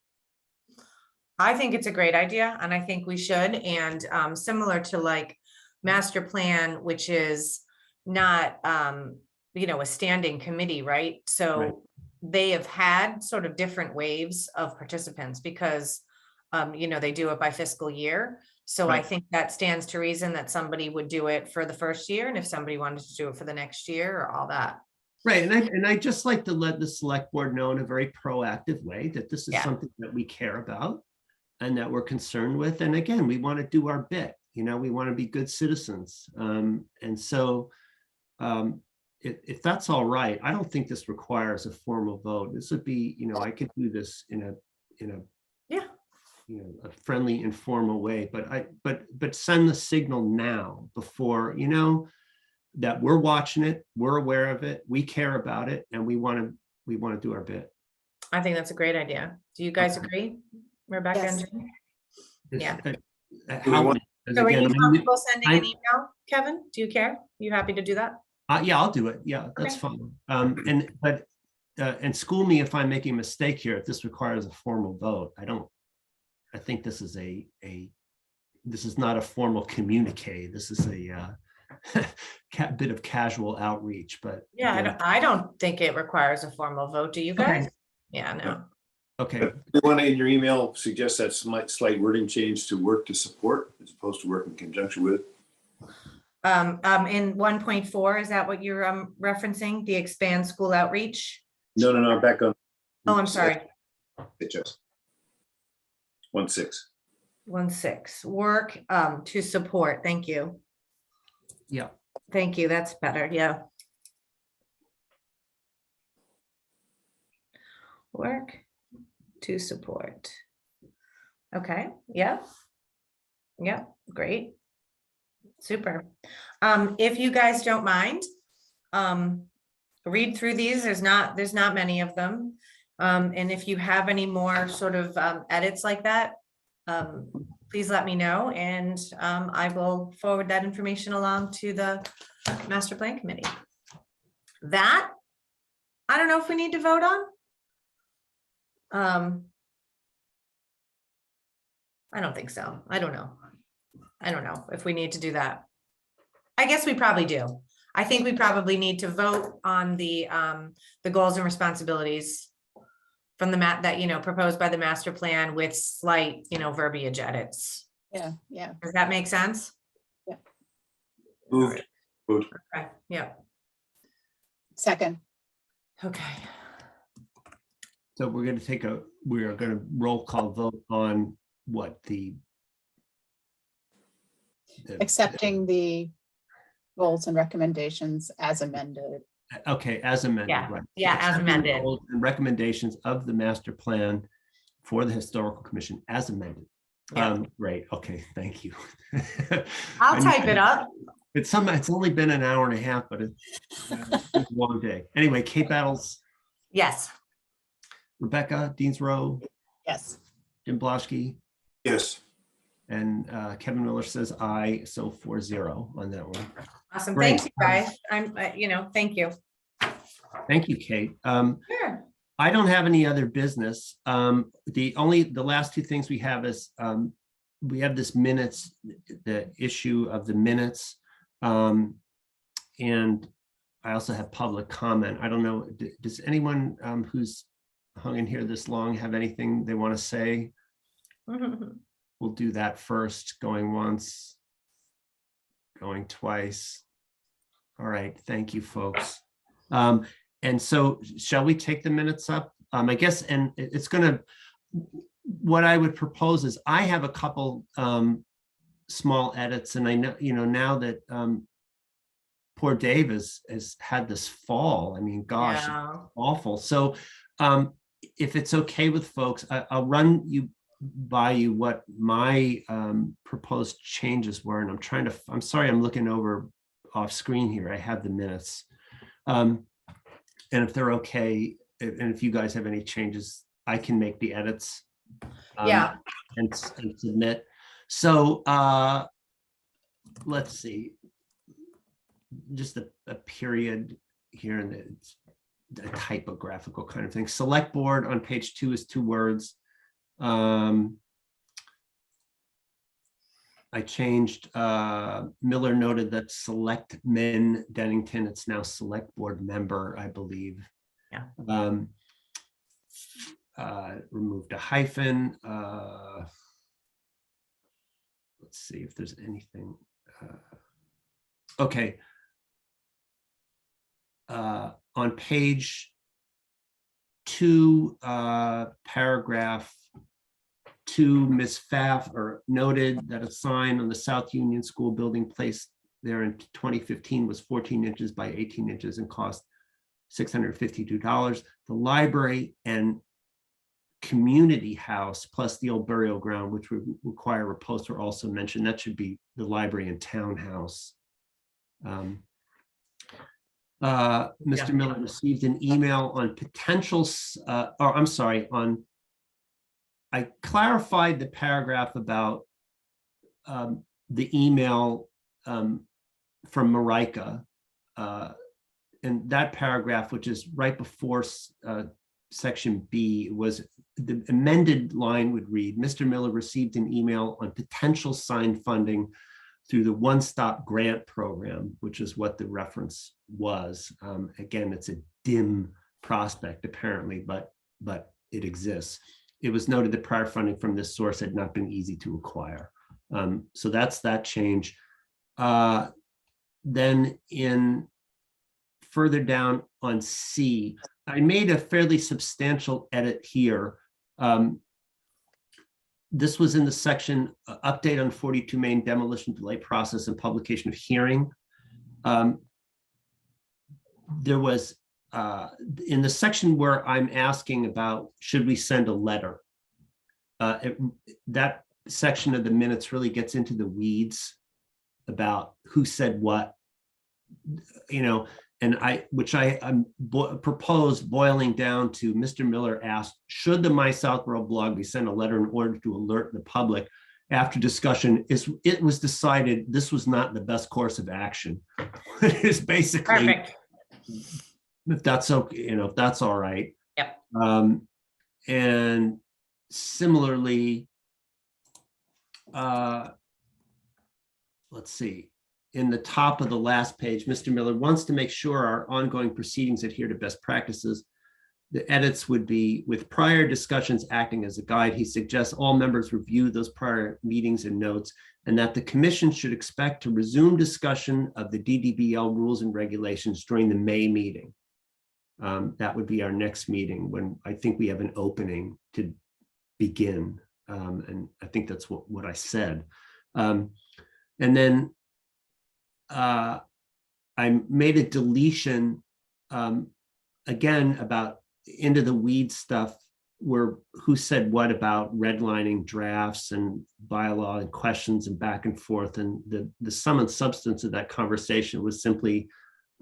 I think it's a great idea, and I think we should. And similar to like master plan, which is not, you know, a standing committee, right? So Right. They have had sort of different waves of participants because, you know, they do it by fiscal year. So I Right. think that stands to reason that somebody would do it for the first year, and if somebody wanted to do it for the next year, or all that. Right, and I just like to let the select board know in a very proactive way that this is Yeah. something that we care about and that we're concerned with. And again, we want to do our bit, you know, we want to be good citizens. And so if that's all right, I don't think this requires a formal vote. This would be, you know, I could do this in a Yeah. you know, a friendly, informal way, but send the signal now, before, you know, that we're watching it, we're aware of it, we care about it, and we want to do our bit. I think that's a great idea. Do you guys Okay. agree, Rebecca and Yes. Jim? It's- Yeah. how- So are again, you I mean, comfortable sending an I'm- email, Kevin? Do you care? You happy to do that? yeah, I'll do it. Yeah, that's Okay. fine. And school me if I'm making a mistake here. If this requires a formal vote, I think this is this is not a formal communique. This is a bit of casual outreach, but. Yeah, again, I don't think it requires a formal vote. Do you guys? Okay. Yeah, no. Okay, You want to, in your email, suggest that slight wording change to work to support as opposed to work in conjunction with? In 1.4, is that what you're referencing? The expand school outreach? No, back on. Oh, I'm sorry. Just 1.6. 1.6, work to support. Thank you. yeah, Thank you. That's better. Yeah. Work to support. Okay. Yeah. Yeah. Great. Super. If you guys don't mind, read through these. There's not many of them. And if you have any more sort of edits like that, please let me know, and I will forward that information along to the master plan committee. That, I don't know if we need to vote on. I don't think so. I don't know if we need to do that. I guess we probably do. I think we probably need to vote on the goals and responsibilities from the that, you know, proposed by the master plan with slight, you know, verbiage edits. Yeah. Does that make sense? Moved. Okay. Yeah. Second. Okay. so we are going to roll call vote on what the Accepting the goals and recommendations as amended. Okay, as amended, Yeah, right. yeah, as Accepting the amended. goals and recommendations of the master plan for the historical commission as amended. Yeah. Great, okay, thank you. I'll type it up. It's only been an hour and a half, but it's a long day. Anyway, Kate Battles, Yes. Rebecca, Deans Row, Yes. Jim Blaschke, Yes. and Kevin Miller says aye, so 4-0 on that one. Awesome. Great. Thank you, guys. Thank you. Thank you, Kate. Sure. I don't have any other business. The last two things we have is we have this minutes, the issue of the minutes. And I also have public comment. I don't know, does anyone who's hung in here this long have anything they want to say? We'll do that first, going once, going twice. All right, thank you, folks. And so shall we take the minutes up? I guess, and it's gonna, what I would propose is I have a couple small edits, and I know, now that poor Dave has had this fall. I mean, gosh, Yeah. awful. So if it's okay with folks, I'll run by you what my proposed changes were, and I'm sorry, I'm looking over off screen here. I have the minutes. And if they're okay, and if you guys have any changes, I can make the edits. Yeah. And submit. So let's see. Just a period here, and it's a typographical kind of thing. Select board on page 2 is 2 words. I changed, Miller noted that select men Dennington, it's now select board member, I believe. Yeah. Removed a hyphen. Let's see if there's anything. Okay. On page 2, paragraph 2, Ms. Pfaff noted that a sign on the South Union School building placed there in 2015 was 14 inches by 18 inches and cost $652. The library and community house plus the old burial ground, which would require a poster, also mentioned. That should be the library and townhouse. Mr. Miller received an email on potential, I clarified the paragraph about the email from Marika. And that paragraph, which is right before section B, was the amended line would read, Mr. Miller received an email on potential sign funding through the one-stop grant program, which is what the reference was. Again, it's a dim prospect apparently, but it exists. It was noted that prior funding from this source had not been easy to acquire. So that's that change. Then in further down on C, I made a fairly substantial edit here. This was in the section update on 42 Main demolition delay process and publication of hearing. There was in the section where I'm asking about should we send a letter, that section of the minutes really gets into the weeds about who said what, and I proposed boiling down to Mr. Miller asked, should the My Southborough blog be sent a letter in order to alert the public? After discussion, it was decided this was not the best course of action. It's basically, Perfect. if that's okay, if that's all right. Yep. And similarly, let's see, in the top of the last page, Mr. Miller wants to make sure our ongoing proceedings adhere to best practices. The edits would be with prior discussions acting as a guide. He suggests all members review those prior meetings and notes, and that the commission should expect to resume discussion of the DDBL rules and regulations during the May meeting. That would be our next meeting when I think we have an opening to begin. And I think that's what I said. And then I made a deletion again about into the weed stuff were who said what about redlining drafts and bylaw and questions and back and forth. And the sum and substance of that conversation was simply,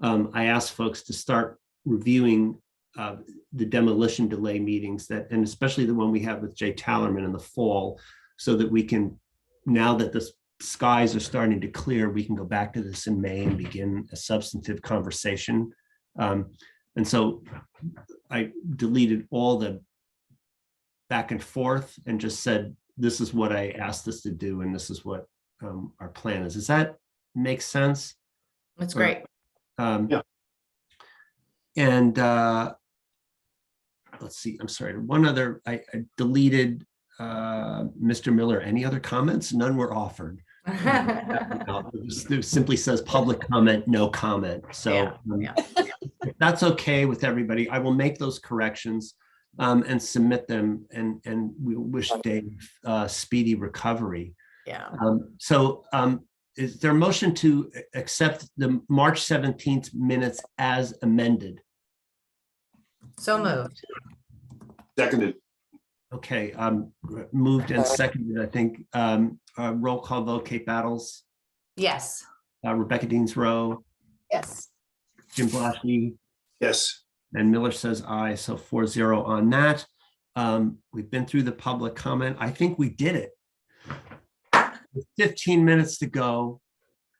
I asked folks to start reviewing the demolition delay meetings and especially the one we have with Jay Tallerman in the fall, so that we can, now that the skies are starting to clear, we can go back to this in May and begin a substantive conversation. And so I deleted all the back and forth and just said, this is what I asked us to do, and this is what our plan is. Does that make sense? That's great. Yeah. And let's see, I'm sorry, one other, I deleted Mr. Miller. Any other comments? None were offered. It simply says public comment, no comment. So if that's okay with everybody, I will make those corrections and submit them, and we wish Dave speedy recovery. Yeah. So is there a motion to accept the March 17th minutes as amended? So moved. Seconded. Okay, moved and seconded, I think. Roll call vote, Kate Battles, Yes. Rebecca Deans Rowe, Yes. Jim Blashy, Yes. and Miller says aye, so 4-0 on that. We've been through the public comment. I think we did it. With 15 minutes to go.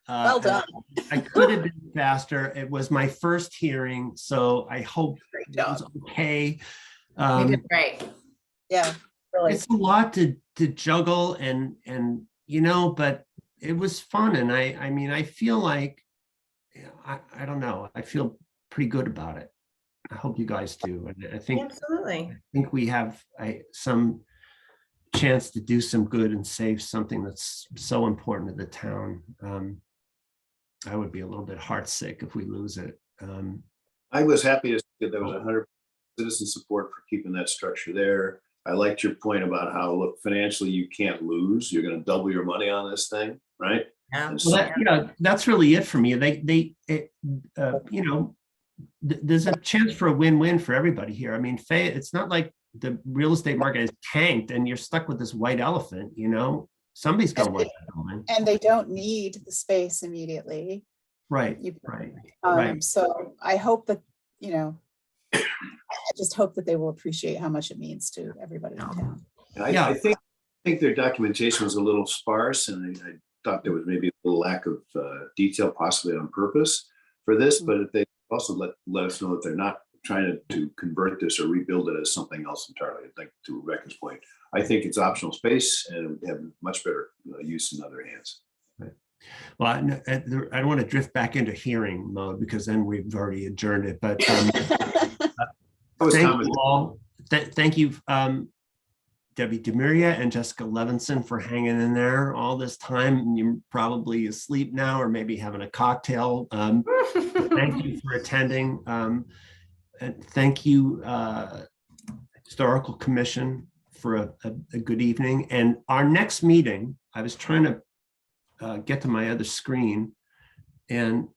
Well done. I could have been faster. It was my first hearing, so I hope it was okay. You did great. Yeah, really. It's a lot to juggle and but it was fun. And I mean, I feel like, I don't know, I feel pretty good about it. I hope you guys do. And I think, Absolutely. I think we have some chance to do some good and save something that's so important to the town. I would be a little bit heartsick if we lose it. I was happy to see that there was 100% citizen support for keeping that structure there. I liked your point about how, look, financially you can't lose. You're going to double your money on this thing, right? Yeah. And Well, that's really it for me. There's a chance for a win-win for everybody here. I mean, Faye, it's not like the real estate market is tanked and you're stuck with this white elephant. Somebody's going to want that building. And they don't need the space immediately. Right, You- right. So I hope that, I just hope that they will appreciate how much it means to everybody in town. I think their documentation was a little sparse, and I thought there was maybe a little lack of detail, possibly on purpose for this. But if they also let us know that they're not trying to convert this or rebuild it as something else entirely. I think, to Rebecca's point, I think it's optional space and it would have much better use in other hands. Well, I don't want to drift back into hearing mode because then we've already adjourned it. But thank you all. Thank you, Debbie Demiria and Jessica Levinson, for hanging in there all this time. You're probably asleep now or maybe having a cocktail. Thank you for attending. And thank you, Historical Commission, for a good evening. And our next meeting, I was trying to get to my other screen. And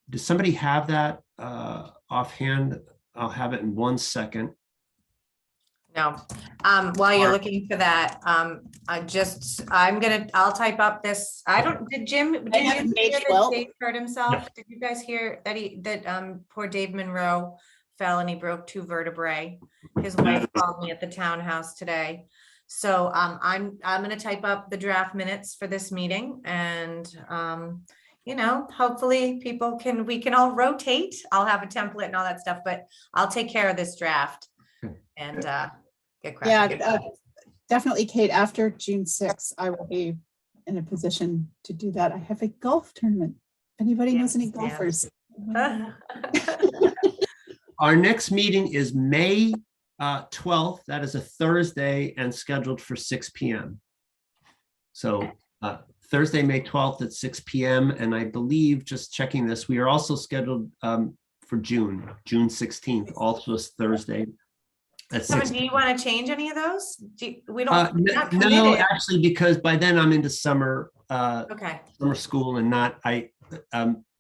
does somebody have that offhand? I'll have it in 1 second. No. While you're looking for that, I'll type up this. Did Jim hear that Dave hurt himself? Yeah. Did you guys hear that poor Dave Monroe fell and he broke 2 vertebrae? His wife called me at the townhouse today. So I'm gonna type up the draft minutes for this meeting, and hopefully we can all rotate. I'll have a template and all that stuff, but I'll take care of this draft and get cracking. Yeah, definitely, Kate, after June 6th, I will be in a position to do that. I have a golf tournament. Anybody knows any golfers? Our next meeting is May 12th. That is a Thursday and scheduled for 6 p.m. So Thursday, May 12th at 6 p.m. And I believe, just checking this, we are also scheduled for June 16th, also Thursday. Someone, do you want to change any of those? No, actually, because by then I'm into summer okay. summer school and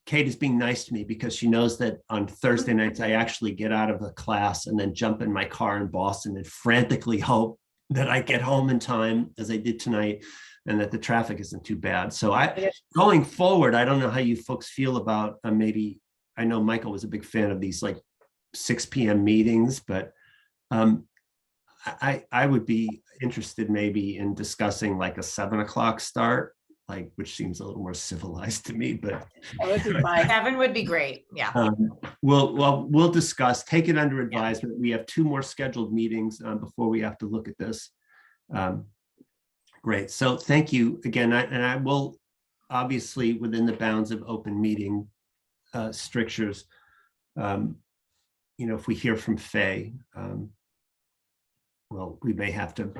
Kate is being nice to me because she knows that on Thursday nights, I actually get out of a class and then jump in my car in Boston and frantically hope that I get home in time, as I did tonight, and that the traffic isn't too bad. So going forward, I don't know how you folks feel about maybe, I know Michael was a big fan of these like 6 p.m. meetings, but I would be interested maybe in discussing like a 7 o'clock start, like, which seems a little more civilized to me, but That would be fine. 7 would be great. Yeah. we'll discuss, take it under advisement. We have 2 more scheduled meetings before we have to look at this. Great. So thank you again. I will, obviously, within the bounds of open meeting strictures, if we hear from Faye, well, we may have to,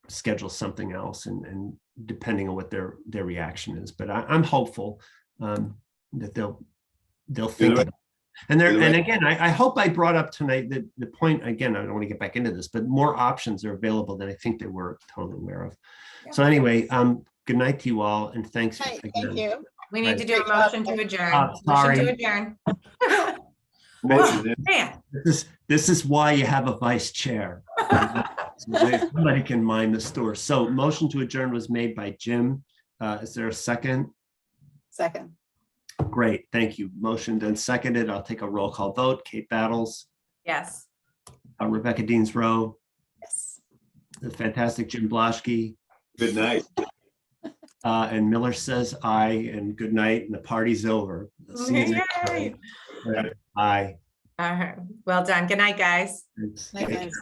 schedule something else and depending on what their reaction is. But I'm hopeful that they'll think about it. And again, I hope I brought up tonight that the point, again, I don't want to get back into this, but more options are available than I think they were totally aware of. Yeah. So anyway, good night to you all, and thanks again. Thank you. We need to do a motion to adjourn. Sorry. Motion to adjourn. Motion. Man. This is why you have a vice chair. So somebody can mind the store. So motion to adjourn was made by Jim. Is there a second? Second. Great, thank you. Motioned and seconded. I'll take a roll call vote. Kate Battles. Yes. Rebecca Deans-Rowe. Yes. The fantastic Jim Blaschke. Good night. And Miller says aye, and good night, and the party's over. See you next time. Bye. All right. Well done. Good night, guys. Thanks. Night, guys.